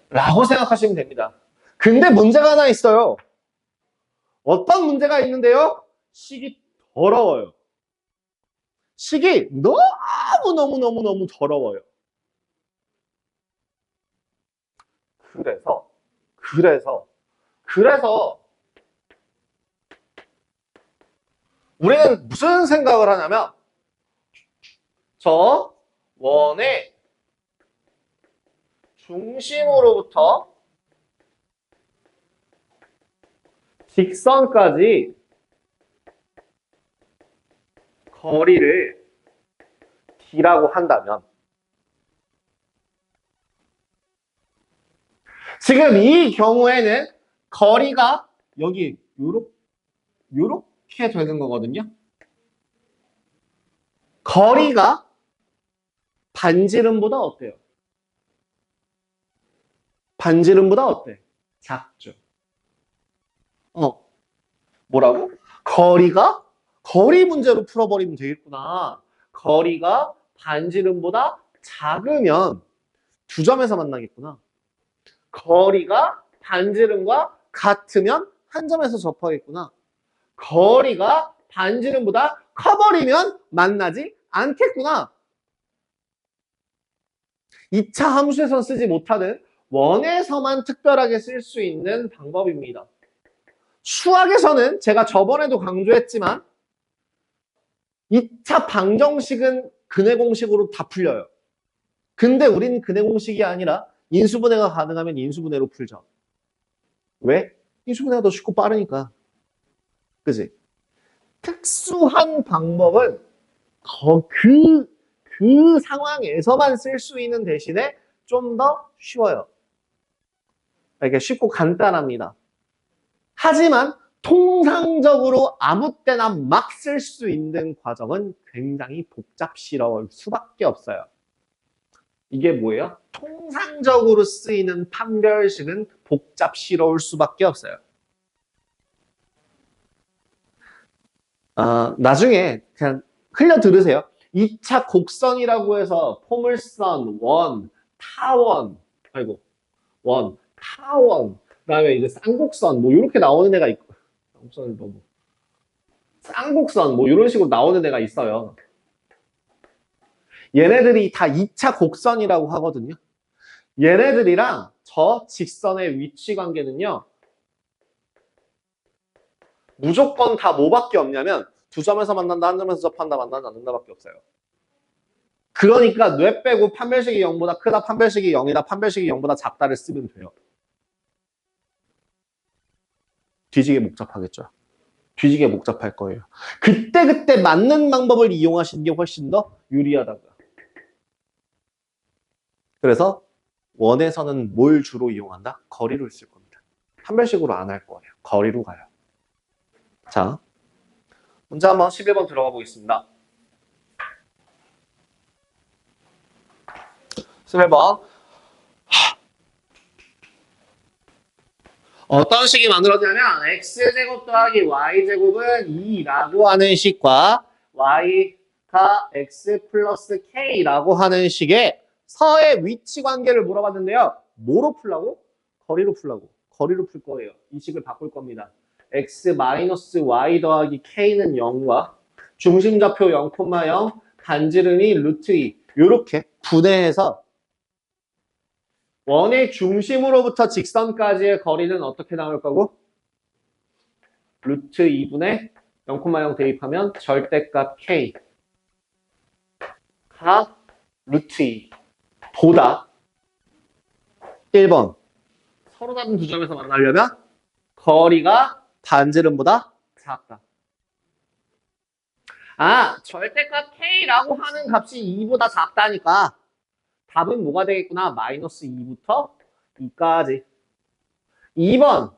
라고 생각하시면 됩니다. 근데 문제가 하나 있어요. 어떤 문제가 있는데요? 식이 더러워요. 식이 너무 더러워요. 그래서 우리는 무슨 생각을 하냐면 저 원의 중심으로부터 직선까지 거리를 d라고 한다면 지금 이 경우에는 거리가 여기 요렇게 되는 거거든요. 거리가 반지름보다 어때요? 반지름보다 어때? 작죠. 뭐라고? 거리 문제로 풀어버리면 되겠구나. 거리가 반지름보다 작으면 두 점에서 만나겠구나. 거리가 반지름과 같으면 한 점에서 접하겠구나. 거리가 반지름보다 커버리면 만나지 않겠구나. 2차 함수에서 쓰지 못하는 원에서만 특별하게 쓸 수 있는 방법입니다. 수학에서는 제가 저번에도 강조했지만 2차 방정식은 근해 공식으로 다 풀려요. 근데 우린 근해 공식이 아니라 인수분해가 가능하면 인수분해로 풀죠. 왜? 인수분해가 더 쉽고 빠르니까. 그지? 특수한 방법은 그 상황에서만 쓸 수 있는 대신에 좀 더 쉬워요. 이게 쉽고 간단합니다. 하지만 통상적으로 아무 때나 막 쓸 수 있는 과정은 굉장히 복잡스러울 수밖에 없어요. 이게 뭐예요? 통상적으로 쓰이는 판별식은 복잡스러울 수밖에 없어요. 나중에 그냥 흘려 들으세요. 2차 곡선이라고 해서 포물선, 원, 타원, 타원, 그다음에 이제 쌍곡선 뭐 이렇게 나오는 애가 있고, 쌍곡선은 너무 쌍곡선 뭐 이런 식으로 나오는 애가 있어요. 얘네들이 다 2차 곡선이라고 하거든요. 얘네들이랑 저 직선의 위치 관계는요. 무조건 다 뭐밖에 없냐면 두 점에서 만난다, 한 점에서 접한다, 만나지 않는다밖에 없어요. 그러니까 뇌 빼고 판별식이 0보다 크다, 판별식이 0이다, 판별식이 0보다 작다를 쓰면 돼요. 뒤지게 복잡하겠죠. 뒤지게 복잡할 거예요. 그때 맞는 방법을 이용하시는 게 훨씬 더 유리하다고요. 그래서 원에서는 뭘 주로 이용한다? 거리를 쓸 겁니다. 판별식으로 안 할 거예요. 거리로 가요. 자, 문제 한번 11번 들어가 보겠습니다. 11번. 어떤 식이 만들어지냐면 x제곱 더하기 y제곱은 2라고 하는 식과 y가 x 플러스 k라고 하는 식의 서의 위치 관계를 물어봤는데요. 뭐로 풀라고? 거리로 풀라고. 거리로 풀 거예요. 이 식을 바꿀 겁니다. x 마이너스 y 더하기 k는 0과 중심좌표 0,0 반지름이 루트 2 이렇게 분해해서 원의 중심으로부터 직선까지의 거리는 어떻게 나올 거고? 루트 2분의 0,0 대입하면 절대값 K가 루트 2 보다 1번 서로 다른 두 점에서 만나려면 거리가 반지름보다 작다. 아, 절대값 K라고 하는 값이 2보다 작다니까 답은 뭐가 되겠구나? 마이너스 2부터 2까지. 2번.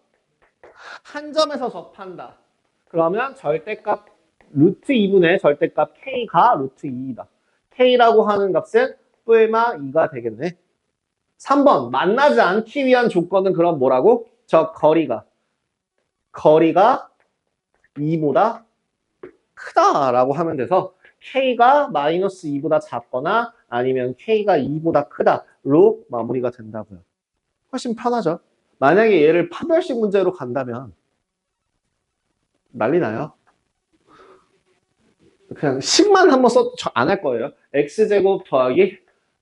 한 점에서 접한다. 그러면 절대값 루트 2분의 절대값 K가 루트 2이다. K라고 하는 값은 뿔마 2가 되겠네. 3번. 만나지 않기 위한 조건은 그럼 뭐라고? 저 거리가 2보다 크다라고 하면 돼서 K가 마이너스 2보다 작거나 아니면 K가 2보다 크다로 마무리가 된다고요. 훨씬 편하죠. 만약에 얘를 판별식 문제로 간다면 난리 나요. 그냥 10만 한번 써도 안 할 거예요. x제곱 더하기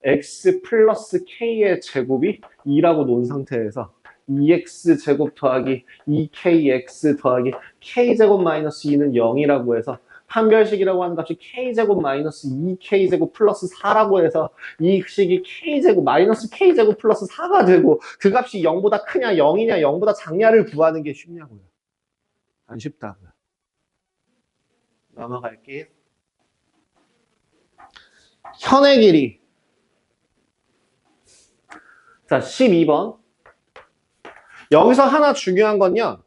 x 플러스 k의 제곱이 2라고 놓은 상태에서 2x제곱 더하기 2kx 더하기 k제곱 마이너스 2는 0이라고 해서 판별식이라고 하는 값이 k제곱 마이너스 2k제곱 플러스 4라고 해서 이 식이 k제곱 마이너스 k제곱 플러스 4가 되고 그 값이 0보다 크냐 0이냐 0보다 작냐를 구하는 게 쉽냐고요. 안 쉽다고요. 넘어갈게요. 현의 길이. 자, 12번. 여기서 하나 중요한 건요.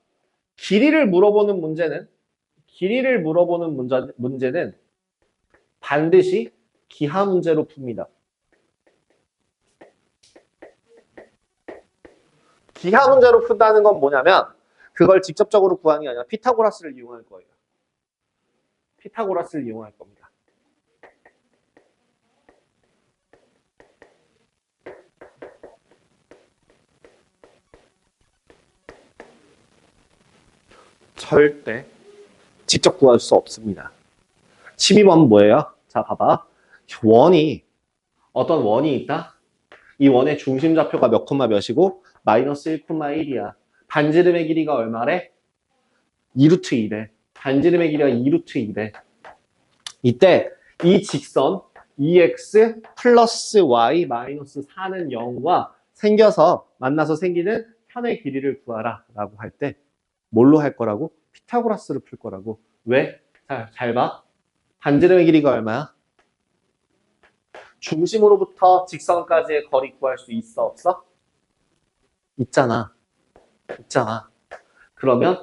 길이를 물어보는 문제는 반드시 기하 문제로 풉니다. 기하 문제로 푼다는 건 뭐냐면 그걸 직접적으로 구하는 게 아니라 피타고라스를 이용할 거예요. 피타고라스를 이용할 겁니다. 절대 직접 구할 수 없습니다. 12번 뭐예요? 자, 봐봐. 어떤 원이 있다? 이 원의 중심 좌표가 몇 콤마 몇이고 마이너스 1,1이야. 반지름의 길이가 얼마래? 2루트 2래. 반지름의 길이가 2루트 2래. 이때 이 직선 2x 플러스 y 마이너스 4는 0과 만나서 생기는 현의 길이를 구하라 라고 할 때 뭘로 할 거라고? 피타고라스를 풀 거라고. 왜? 잘 봐. 반지름의 길이가 얼마야? 중심으로부터 직선까지의 거리 구할 수 있어? 없어? 있잖아. 그러면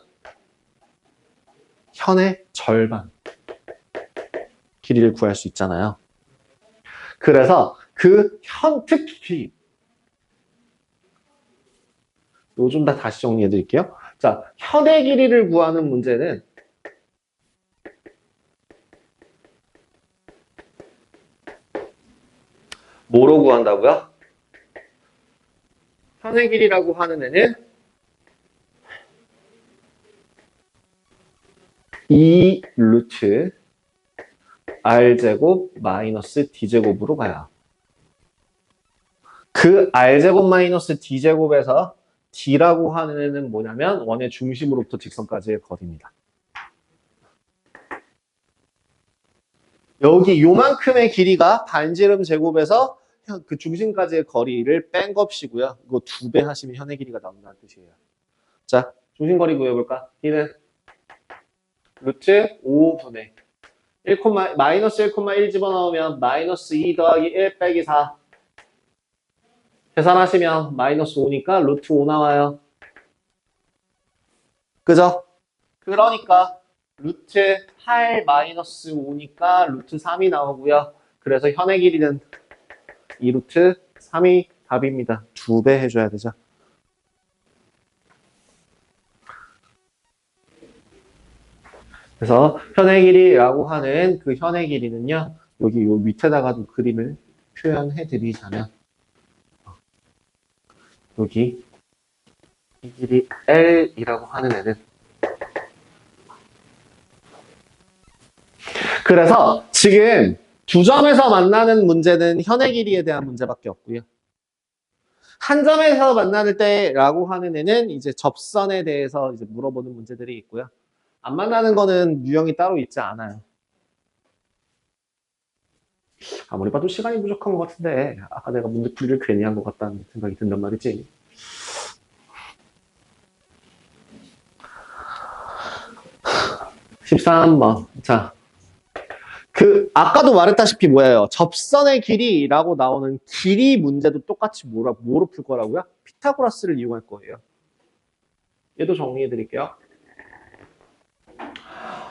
현의 절반 길이를 구할 수 있잖아요. 그래서 특히 요즘 다시 정리해 드릴게요. 자, 현의 길이를 구하는 문제는 뭐로 구한다고요? 현의 길이라고 하는 애는 2 루트 r제곱 마이너스 d제곱으로 가요. 그 r제곱 마이너스 d제곱에서 d라고 하는 애는 뭐냐면 원의 중심으로부터 직선까지의 거리입니다. 여기 요만큼의 길이가 반지름 제곱에서 그 중심까지의 거리를 뺀 값이고요. 이거 2배 하시면 현의 길이가 나온다는 뜻이에요. 자, 중심거리 구해볼까? d는 루트 5분의 1, 마이너스 1,1 집어넣으면 마이너스 2 더하기 1 빼기 4. 계산하시면 마이너스 5니까 루트 5 나와요. 그죠? 그러니까 루트 8 마이너스 5니까 루트 3이 나오고요. 그래서 현의 길이는 2 루트 3이 답입니다. 2배 해줘야 되죠. 그래서 현의 길이라고 하는 그 현의 길이는요. 여기 요 밑에다가도 그림을 표현해 드리자면 여기 이 길이 L이라고 하는 애는 그래서 지금 두 점에서 만나는 문제는 현의 길이에 대한 문제밖에 없고요. 한 점에서 만날 때라고 하는 애는 이제 접선에 대해서 이제 물어보는 문제들이 있고요. 안 만나는 거는 유형이 따로 있지 않아요. 아무리 봐도 시간이 부족한 것 같은데 아까 내가 문제풀이를 괜히 한 것 같다는 생각이 든단 말이지. (13번) 자, 아까도 말했다시피 뭐예요? 접선의 길이라고 나오는 길이 문제도 똑같이 뭐로 풀 거라고요? 피타고라스를 이용할 거예요. 얘도 정리해 드릴게요.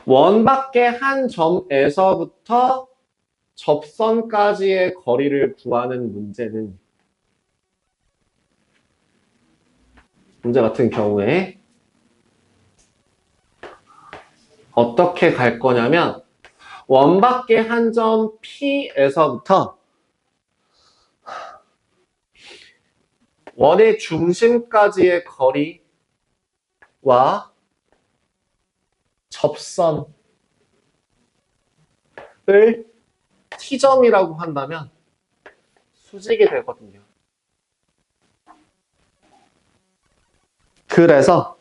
원 밖의 한 점에서부터 접선까지의 거리를 구하는 문제는 문제 같은 경우에 어떻게 갈 거냐면 원 밖의 한 점 P에서부터 원의 중심까지의 거리와 접선을 T점이라고 한다면 수직이 되거든요. 그래서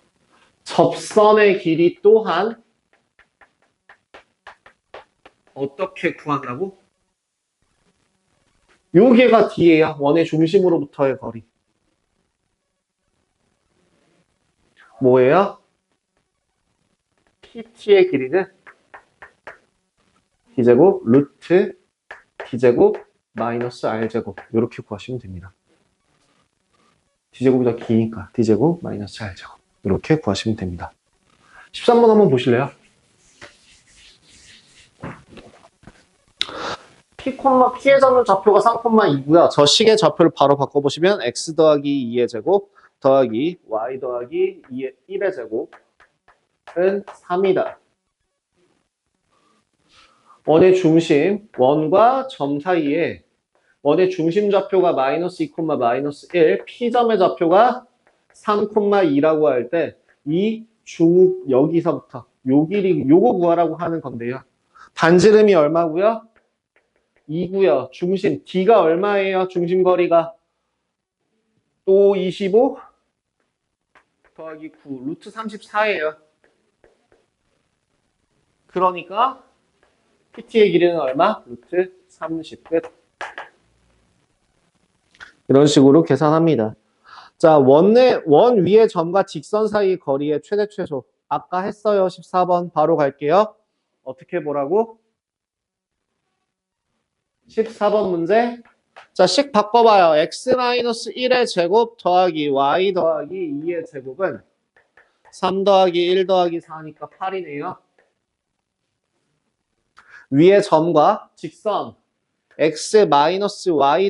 접선의 길이 또한 어떻게 구한다고? 여기가 D예요. 원의 중심으로부터의 거리. 뭐예요? PT의 길이는 D제곱 루트 D제곱 마이너스 R제곱 이렇게 구하시면 됩니다. D제곱이 더 기니까 D제곱 마이너스 R제곱 이렇게 구하시면 됩니다. 13번 한번 보실래요? P의 점의 좌표가 3,2고요. 저 식의 좌표를 바로 바꿔보시면 x 더하기 2의 제곱 더하기 y 더하기 2의 1의 제곱은 3이다. 원의 중심, 원과 점 사이에 원의 중심 좌표가 마이너스 2, 마이너스 1, P점의 좌표가 3,2라고 할 때 여기서부터 요 길이 요거 구하라고 하는 건데요. 반지름이 얼마고요? 2고요. 중심 D가 얼마예요? 중심거리가 또 25 더하기 9 루트 34예요. 그러니까 PT의 길이는 얼마? 루트 30 끝. 이런 식으로 계산합니다. 자, 원 위의 점과 직선 사이 거리의 최대 최소. 아까 했어요. 14번 바로 갈게요. 어떻게 보라고? 14번 문제. 자, 식 바꿔봐요. x-1의 제곱 더하기 y 더하기 2의 제곱은 3 더하기 1 더하기 4니까 8이네요. 위의 점과 직선 x-y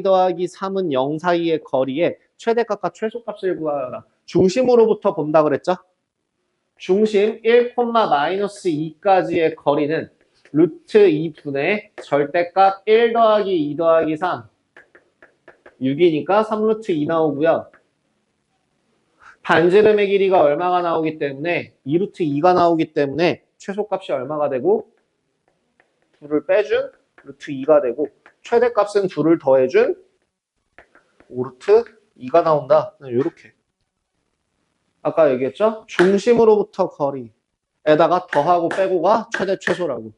더하기 3은 0 사이의 거리의 최대값과 최소값을 구하여라. 중심으로부터 본다 그랬죠? 중심 1, 마이너스 2까지의 거리는 루트 2분의 절대값 1 더하기 2 더하기 3 6이니까 3루트 2 나오고요. 반지름의 길이가 얼마가 나오기 때문에 2루트 2가 나오기 때문에 최소값이 얼마가 되고 2를 빼준 루트 2가 되고 최대값은 2를 더해준 5루트 2가 나온다. 요렇게. 아까 얘기했죠? 중심으로부터 거리에다가 더하고 빼고가 최대 최소라고.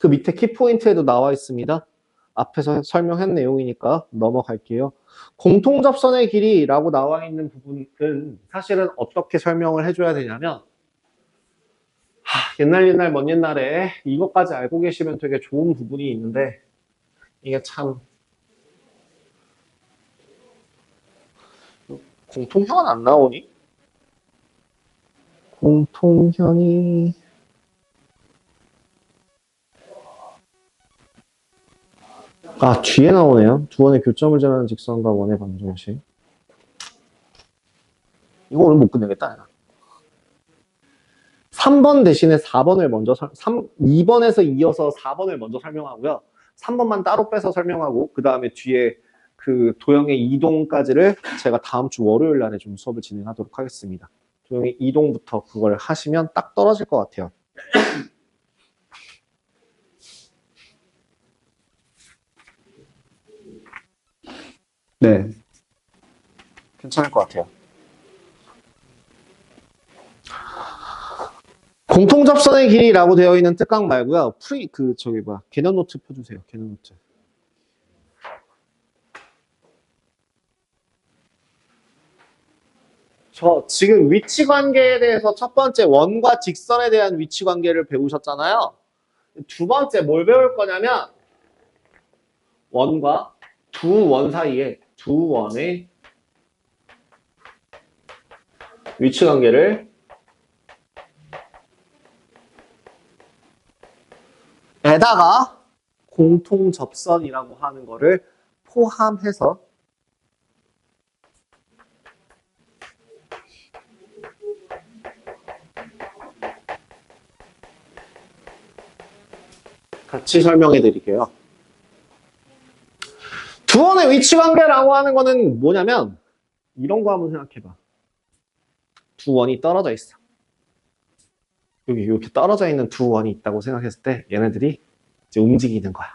그 밑에 키포인트에도 나와 있습니다. 앞에서 설명한 내용이니까 넘어갈게요. 공통접선의 길이라고 나와 있는 부분은 사실은 어떻게 설명을 해줘야 되냐면 옛날 먼 옛날에 이것까지 알고 계시면 되게 좋은 부분이 있는데 이게 참 공통형은 안 나오니? 공통현이 뒤에 나오네요. 두 원의 교점을 지나는 직선과 원의 방정식. 이거 오늘 못 끝내겠다. 3번 대신에 4번을 먼저 2번에서 이어서 4번을 먼저 설명하고요. 3번만 따로 빼서 설명하고 그 다음에 뒤에 그 도형의 이동까지를 제가 다음 주 월요일 날에 좀 수업을 진행하도록 하겠습니다. 도형의 이동부터 그걸 하시면 딱 떨어질 것 같아요. 네. 괜찮을 것 같아요. 공통접선의 길이라고 되어 있는 특강 말고요. 개념 노트 펴주세요. 개념 노트. 저 지금 위치 관계에 대해서 첫 번째 원과 직선에 대한 위치 관계를 배우셨잖아요. 두 번째 뭘 배울 거냐면 원과 두 원 사이에 두 원의 위치 관계를 에다가 공통 접선이라고 하는 거를 포함해서 같이 설명해 드릴게요. 두 원의 위치 관계라고 하는 거는 뭐냐면 이런 거 한번 생각해 봐. 두 원이 떨어져 있어. 여기 이렇게 떨어져 있는 두 원이 있다고 생각했을 때 얘네들이 이제 움직이는 거야.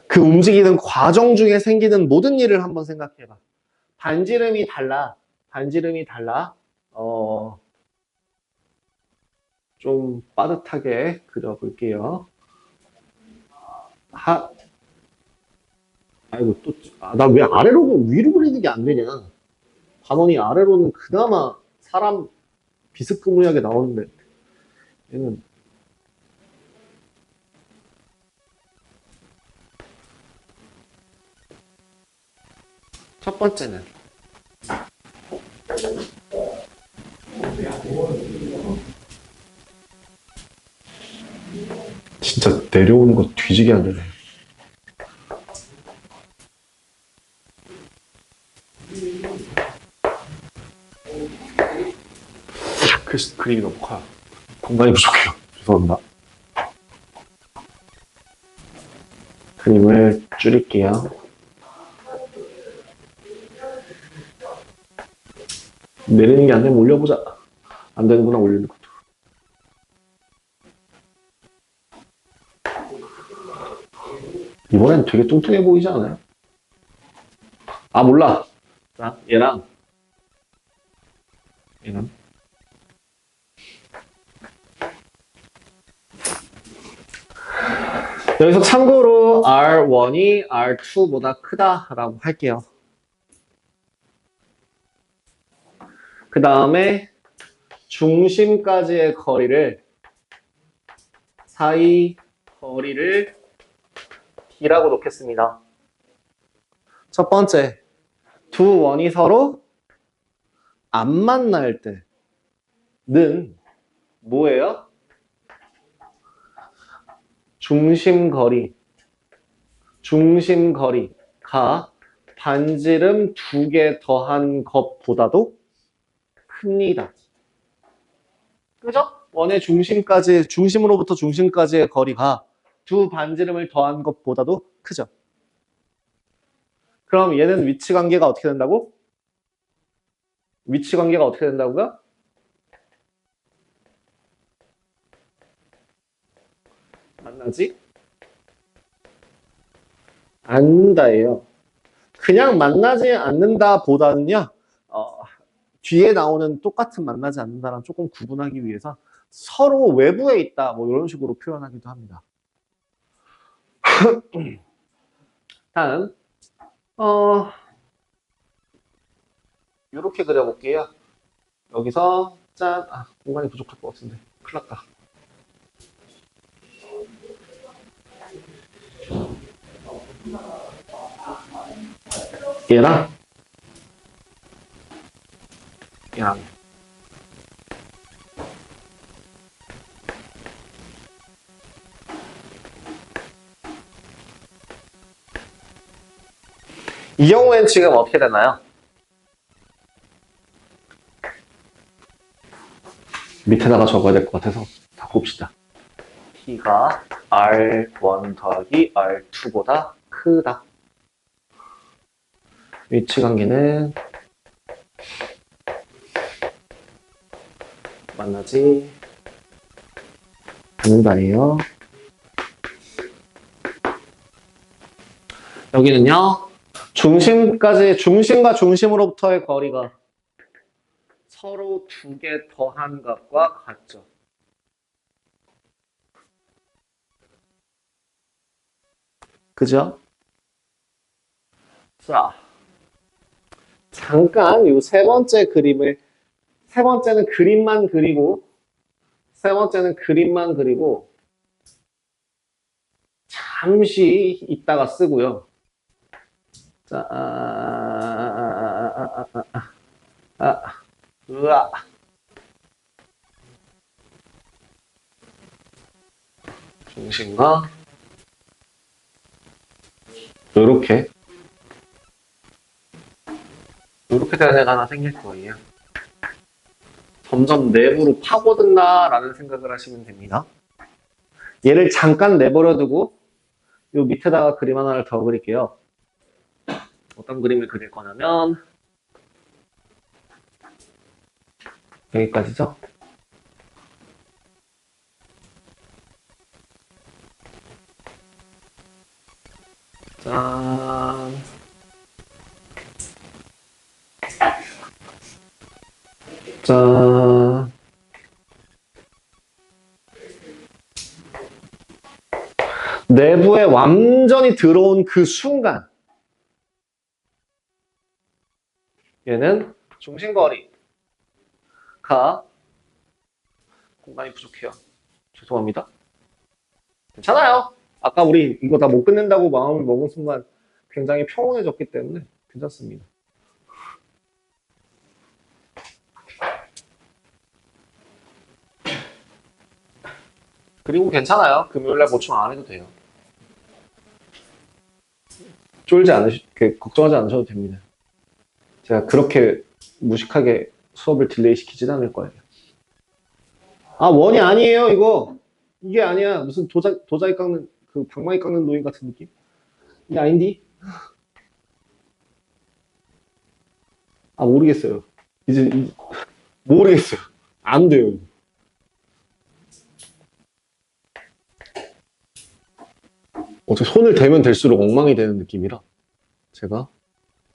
그 움직이는 과정 중에 생기는 모든 일을 한번 생각해 봐. 반지름이 달라. 좀 빠듯하게 그려볼게요. 아이고, 나 왜 아래로, 위로 그리는 게 안 되냐. 반원이 아래로는 그나마 사람 비스무리하게 나오는데, 얘는. 첫 번째는. 진짜 내려오는 거 뒤지게 안 되네. 그림이 너무 커요. 공간이 부족해요. 죄송합니다. 그림을 줄일게요. 내리는 게 안 되면 올려보자. 안 되는구나, 올리는 것도. 이번엔 되게 뚱뚱해 보이지 않아요? 몰라. 자, 얘랑. 여기서 참고로 R1이 R2보다 크다라고 할게요. 그 다음에 중심까지의 사이 거리를 D라고 놓겠습니다. 첫 번째, 두 원이 서로 안 만날 때는 뭐예요? 중심거리가 반지름 2개 더한 것보다도 큽니다. 그죠? 원의 중심으로부터 중심까지의 거리가 두 반지름을 더한 것보다도 크죠. 그럼 얘는 위치 관계가 어떻게 된다고? 위치 관계가 어떻게 된다고요? 만나지? 않는다예요. 그냥 만나지 않는다 보다는요, 뒤에 나오는 똑같은 만나지 않는다랑 조금 구분하기 위해서 서로 외부에 있다, 뭐 이런 식으로 표현하기도 합니다. 다음, 이렇게 그려볼게요. 여기서, 짠, 공간이 부족할 것 같은데. 큰일 났다. 얘랑, 얘랑. 이 경우엔 지금 어떻게 되나요? 밑에다가 적어야 될 것 같아서 바꿉시다. T가 R1 더하기 R2보다 크다. 위치 관계는 만나지 않는다예요. 여기는요, 중심과 중심으로부터의 거리가 서로 두 개 더한 값과 같죠. 그죠? 자, 잠깐 이 세 번째 그림을, 세 번째는 그림만 그리고, 세 번째는 그림만 그리고, 잠시 있다가 쓰고요. 자, 으아. 중심과 요렇게 되는 애가 하나 생길 거예요. 점점 내부로 파고든다라는 생각을 하시면 됩니다. 얘를 잠깐 내버려두고 요 밑에다가 그림 하나를 더 그릴게요. 어떤 그림을 그릴 거냐면 여기까지죠. 짠. 짠. 내부에 완전히 들어온 그 순간 얘는 중심거리가 공간이 부족해요. 죄송합니다. 괜찮아요. 아까 우리 이거 다 못 끝낸다고 마음을 먹은 순간 굉장히 평온해졌기 때문에 괜찮습니다. 그리고 괜찮아요. 금요일날 보충 안 해도 돼요. 걱정하지 않으셔도 됩니다. 제가 그렇게 무식하게 수업을 딜레이 시키진 않을 거예요. 원이 아니에요, 이거. 이게 아니야. 무슨 도자기 깎는, 방망이 깎는 노인 같은 느낌? 이게 아닌디? 모르겠어요. 모르겠어요. 안 돼요. 어차피 손을 대면 될수록 엉망이 되는 느낌이라 제가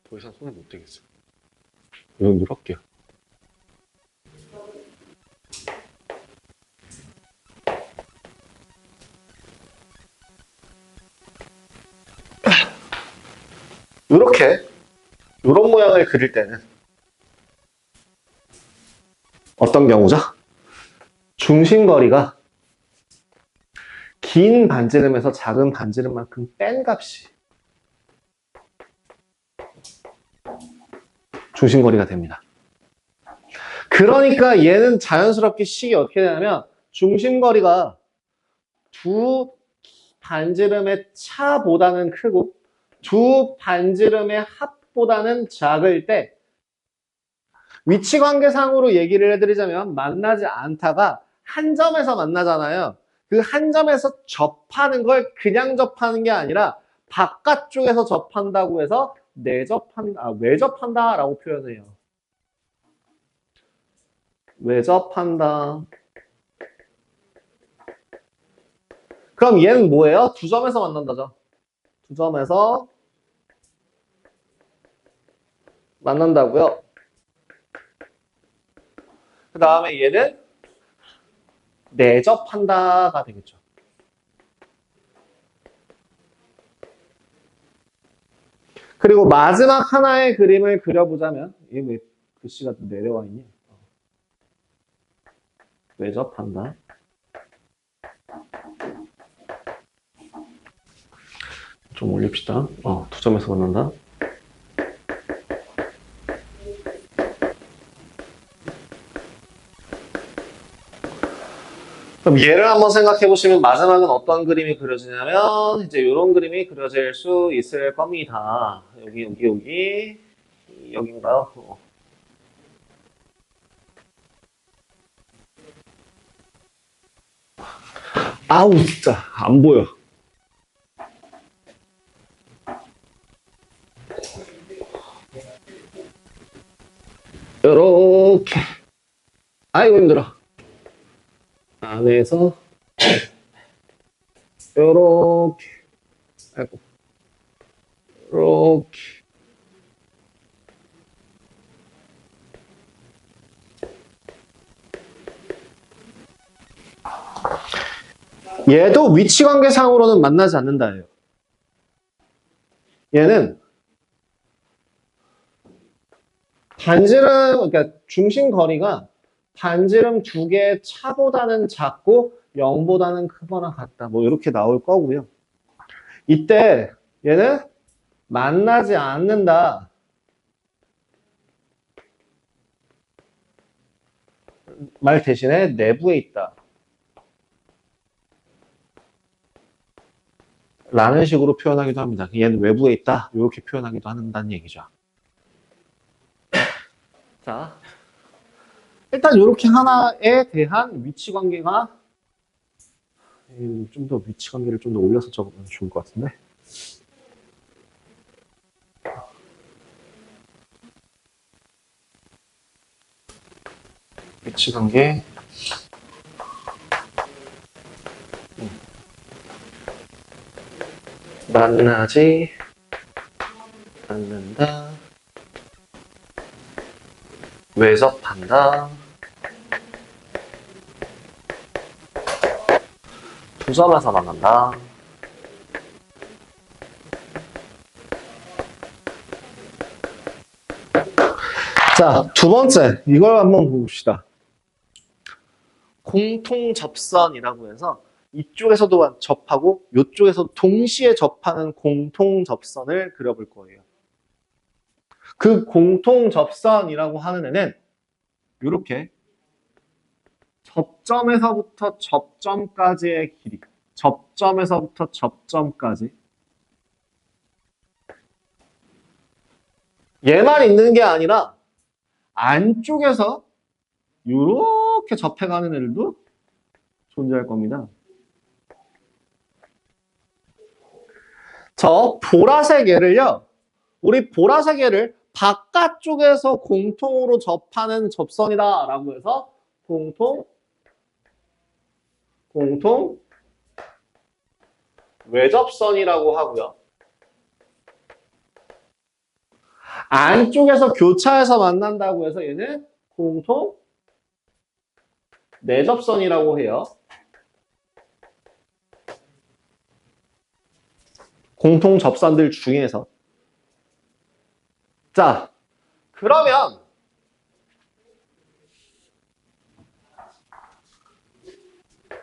더 이상 손을 못 대겠어요. 이 정도로 할게요. 이렇게 이런 모양을 그릴 때는 어떤 경우죠? 중심거리가 긴 반지름에서 작은 반지름만큼 뺀 값이 중심거리가 됩니다. 그러니까 얘는 자연스럽게 식이 어떻게 되냐면 중심거리가 두 반지름의 차보다는 크고 두 반지름의 합보다는 작을 때 위치관계상으로 얘기를 해드리자면 만나지 않다가 한 점에서 만나잖아요. 그 한 점에서 접하는 걸 그냥 접하는 게 아니라 바깥쪽에서 접한다고 해서 외접한다라고 표현해요. 외접한다. 그럼 얘는 뭐예요? 두 점에서 만난다죠. 두 점에서 만난다고요. 그 다음에 얘는 내접한다가 되겠죠. 그리고 마지막 하나의 그림을 그려보자면 이게 왜 글씨가 내려와 있니? 내접한다. 좀 올립시다. 두 점에서 만난다. 그럼 얘를 한번 생각해 보시면 마지막은 어떤 그림이 그려지냐면 이제 이런 그림이 그려질 수 있을 겁니다. 여긴가요? 아우 진짜 안 보여. 요렇게. 아이고 힘들어. 안에서 요렇게. 아이고. 요렇게. 얘도 위치 관계상으로는 만나지 않는다예요. 얘는 반지름, 그러니까 중심 거리가 반지름 두 개의 차보다는 작고 0보다는 크거나 같다. 뭐 이렇게 나올 거고요. 이때 얘는 만나지 않는다. 말 대신에 내부에 있다. 라는 식으로 표현하기도 합니다. 얘는 외부에 있다. 이렇게 표현하기도 한다는 얘기죠. 자, 일단 이렇게 하나에 대한 위치 관계가 좀 더 위치 관계를 좀 더 올려서 적으면 좋을 것 같은데. 위치 관계. 만나지 않는다. 외접한다. 두 점에서 만난다. 자, 두 번째. 이걸 한번 봅시다. 공통 접선이라고 해서 이쪽에서도 접하고 이쪽에서 동시에 접하는 공통 접선을 그려볼 거예요. 그 공통 접선이라고 하는 애는 이렇게 접점에서부터 접점까지의 길이, 접점에서부터 접점까지 얘만 있는 게 아니라 안쪽에서 이렇게 접해가는 애들도 존재할 겁니다. 저 보라색 애를요, 우리 보라색 애를 바깥쪽에서 공통으로 접하는 접선이다 라고 해서 공통 외접선이라고 하고요. 안쪽에서 교차해서 만난다고 해서 얘는 공통 내접선이라고 해요. 공통 접선들 중에서. 자, 그러면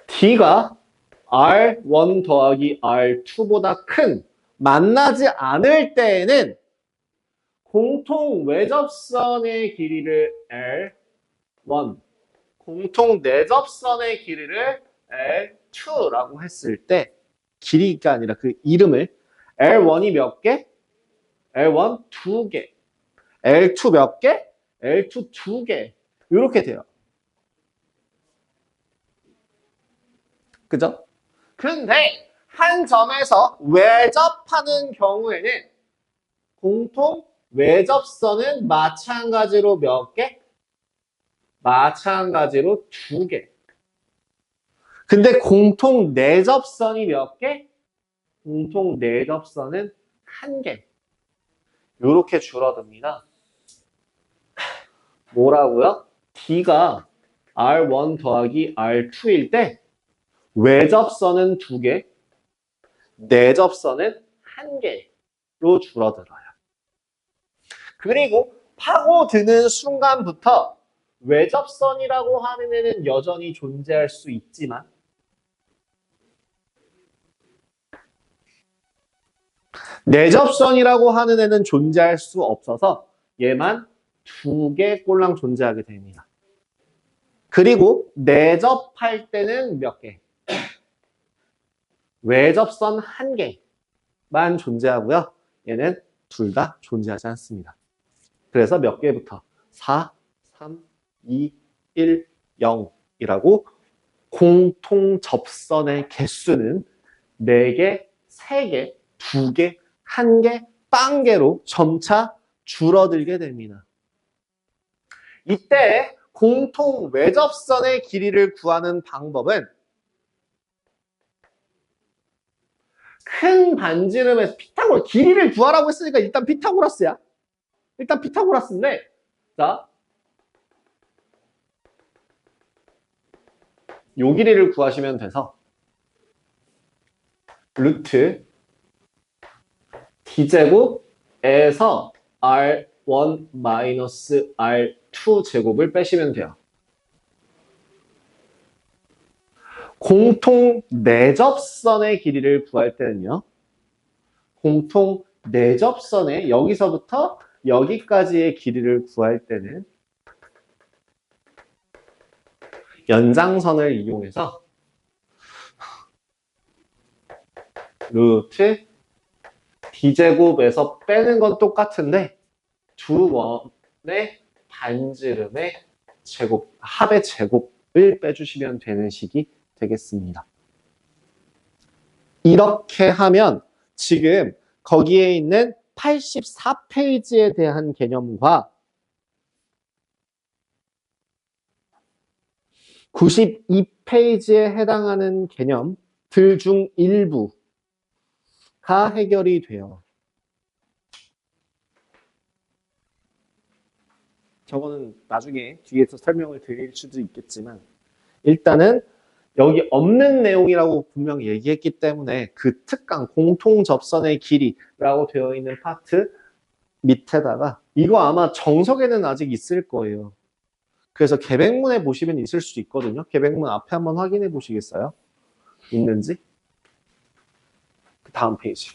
D가 R1 더하기 R2보다 큰 만나지 않을 때에는 공통 외접선의 길이를 L1, 공통 내접선의 길이를 L2라고 했을 때 길이가 아니라 그 이름을 L1이 몇 개? L1 두 개. L2 몇 개? L2 두 개. 이렇게 돼요. 그죠? 근데 한 점에서 외접하는 경우에는 공통 외접선은 마찬가지로 몇 개? 마찬가지로 두 개. 근데 공통 내접선이 몇 개? 공통 내접선은 한 개. 요렇게 줄어듭니다. 뭐라고요? D가 R1 더하기 R2일 때 외접선은 두 개, 내접선은 한 개로 줄어들어요. 그리고 파고드는 순간부터 외접선이라고 하는 애는 여전히 존재할 수 있지만 내접선이라고 하는 애는 존재할 수 없어서 얘만 두 개 꼴랑 존재하게 됩니다. 그리고 내접할 때는 몇 개? 외접선 한 개만 존재하고요. 얘는 둘 다 존재하지 않습니다. 그래서 몇 개부터? 4, 3, 2, 1, 0이라고 공통 접선의 개수는 4개, 3개, 2개, 1개, 빵개로 점차 줄어들게 됩니다. 이때 공통 외접선의 길이를 구하는 방법은 큰 반지름에서 길이를 구하라고 했으니까 일단 피타고라스야. 일단 피타고라스인데, 자, 요 길이를 구하시면 돼서 루트 D제곱에서 R1 마이너스 R2 제곱을 빼시면 돼요. 공통 내접선의 길이를 구할 때는요. 공통 내접선의 여기서부터 여기까지의 길이를 구할 때는 연장선을 이용해서 루트 D제곱에서 빼는 건 똑같은데 두 원의 반지름의 제곱, 합의 제곱을 빼주시면 되는 식이 되겠습니다. 이렇게 하면 지금 거기에 있는 84페이지에 대한 개념과 92페이지에 해당하는 개념들 중 일부가 해결이 돼요. 저거는 나중에 뒤에서 설명을 드릴 수도 있겠지만 일단은 여기 없는 내용이라고 분명히 얘기했기 때문에 그 특강 공통 접선의 길이라고 되어 있는 파트 밑에다가 이거 아마 정석에는 아직 있을 거예요. 그래서 계백문에 보시면 있을 수 있거든요. 계백문 앞에 한번 확인해 보시겠어요? 있는지? 그 다음 페이지.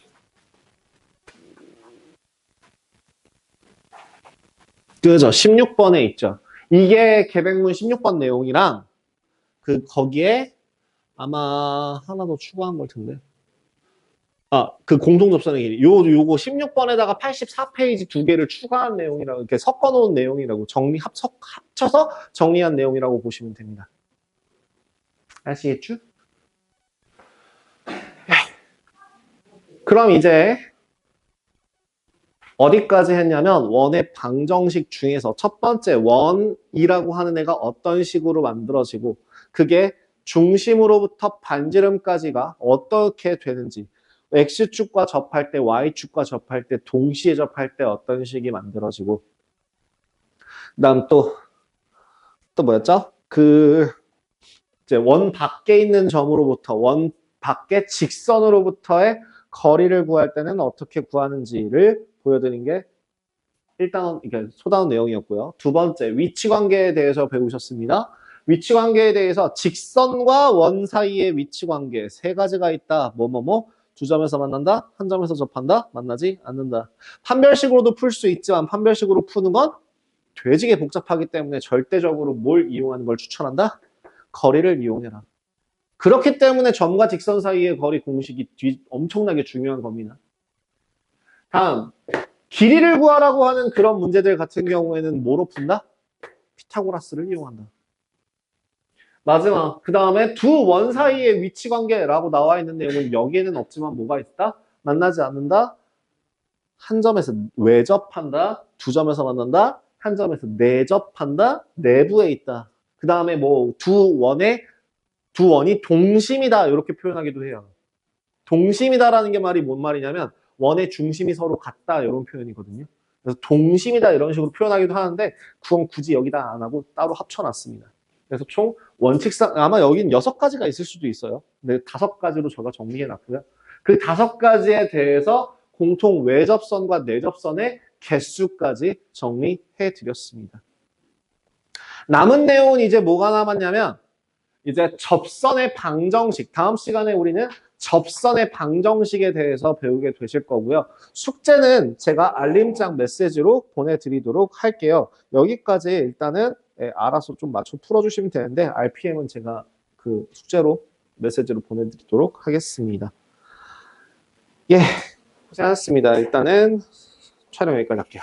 그죠? 16번에 있죠. 이게 계백문 16번 내용이랑 거기에 아마 하나 더 추가한 걸 텐데. 그 공통접선의 길이. 요거 16번에다가 84페이지 두 개를 추가한 내용이라고, 이렇게 섞어놓은 내용이라고, 합쳐서 정리한 내용이라고 보시면 됩니다. 아시겠죠? 그럼 이제 어디까지 했냐면 원의 방정식 중에서 첫 번째 원이라고 하는 애가 어떤 식으로 만들어지고 그게 중심으로부터 반지름까지가 어떻게 되는지 X축과 접할 때 Y축과 접할 때 동시에 접할 때 어떤 식이 만들어지고 그다음 또 뭐였죠? 이제 원 밖에 있는 점으로부터 원 밖의 직선으로부터의 거리를 구할 때는 어떻게 구하는지를 보여드린 게 일단 이게 소다운 내용이었고요. 두 번째 위치관계에 대해서 배우셨습니다. 위치관계에 대해서 직선과 원 사이의 위치관계 세 가지가 있다. 두 점에서 만난다. 한 점에서 접한다. 만나지 않는다. 판별식으로도 풀 수 있지만 판별식으로 푸는 건 되지게 복잡하기 때문에 절대적으로 뭘 이용하는 걸 추천한다? 거리를 이용해라. 그렇기 때문에 점과 직선 사이의 거리 공식이 엄청나게 중요한 겁니다. 다음, 길이를 구하라고 하는 그런 문제들 같은 경우에는 뭐로 푼다? 피타고라스를 이용한다. 마지막, 그 다음에 두 원 사이의 위치관계라고 나와 있는 내용은 여기에는 없지만 뭐가 있다? 만나지 않는다? 한 점에서 외접한다? 두 점에서 만난다? 한 점에서 내접한다? 내부에 있다. 그 다음에 두 원이 동심이다 이렇게 표현하기도 해요. 동심이다라는 게 말이 뭔 말이냐면 원의 중심이 서로 같다 이런 표현이거든요. 그래서 동심이다 이런 식으로 표현하기도 하는데 그건 굳이 여기다 안 하고 따로 합쳐놨습니다. 그래서 총 원칙상 아마 여긴 6가지가 있을 수도 있어요. 근데 5가지로 제가 정리해놨고요. 그 5가지에 대해서 공통 외접선과 내접선의 개수까지 정리해드렸습니다. 남은 내용은 이제 뭐가 남았냐면 이제 접선의 방정식. 다음 시간에 우리는 접선의 방정식에 대해서 배우게 되실 거고요. 숙제는 제가 알림장 메시지로 보내드리도록 할게요. 여기까지 일단은 알아서 좀 맞춰 풀어주시면 되는데 RPM은 제가 그 숙제로 메시지로 보내드리도록 하겠습니다. 예, 고생하셨습니다. 일단은 촬영 여기까지 할게요.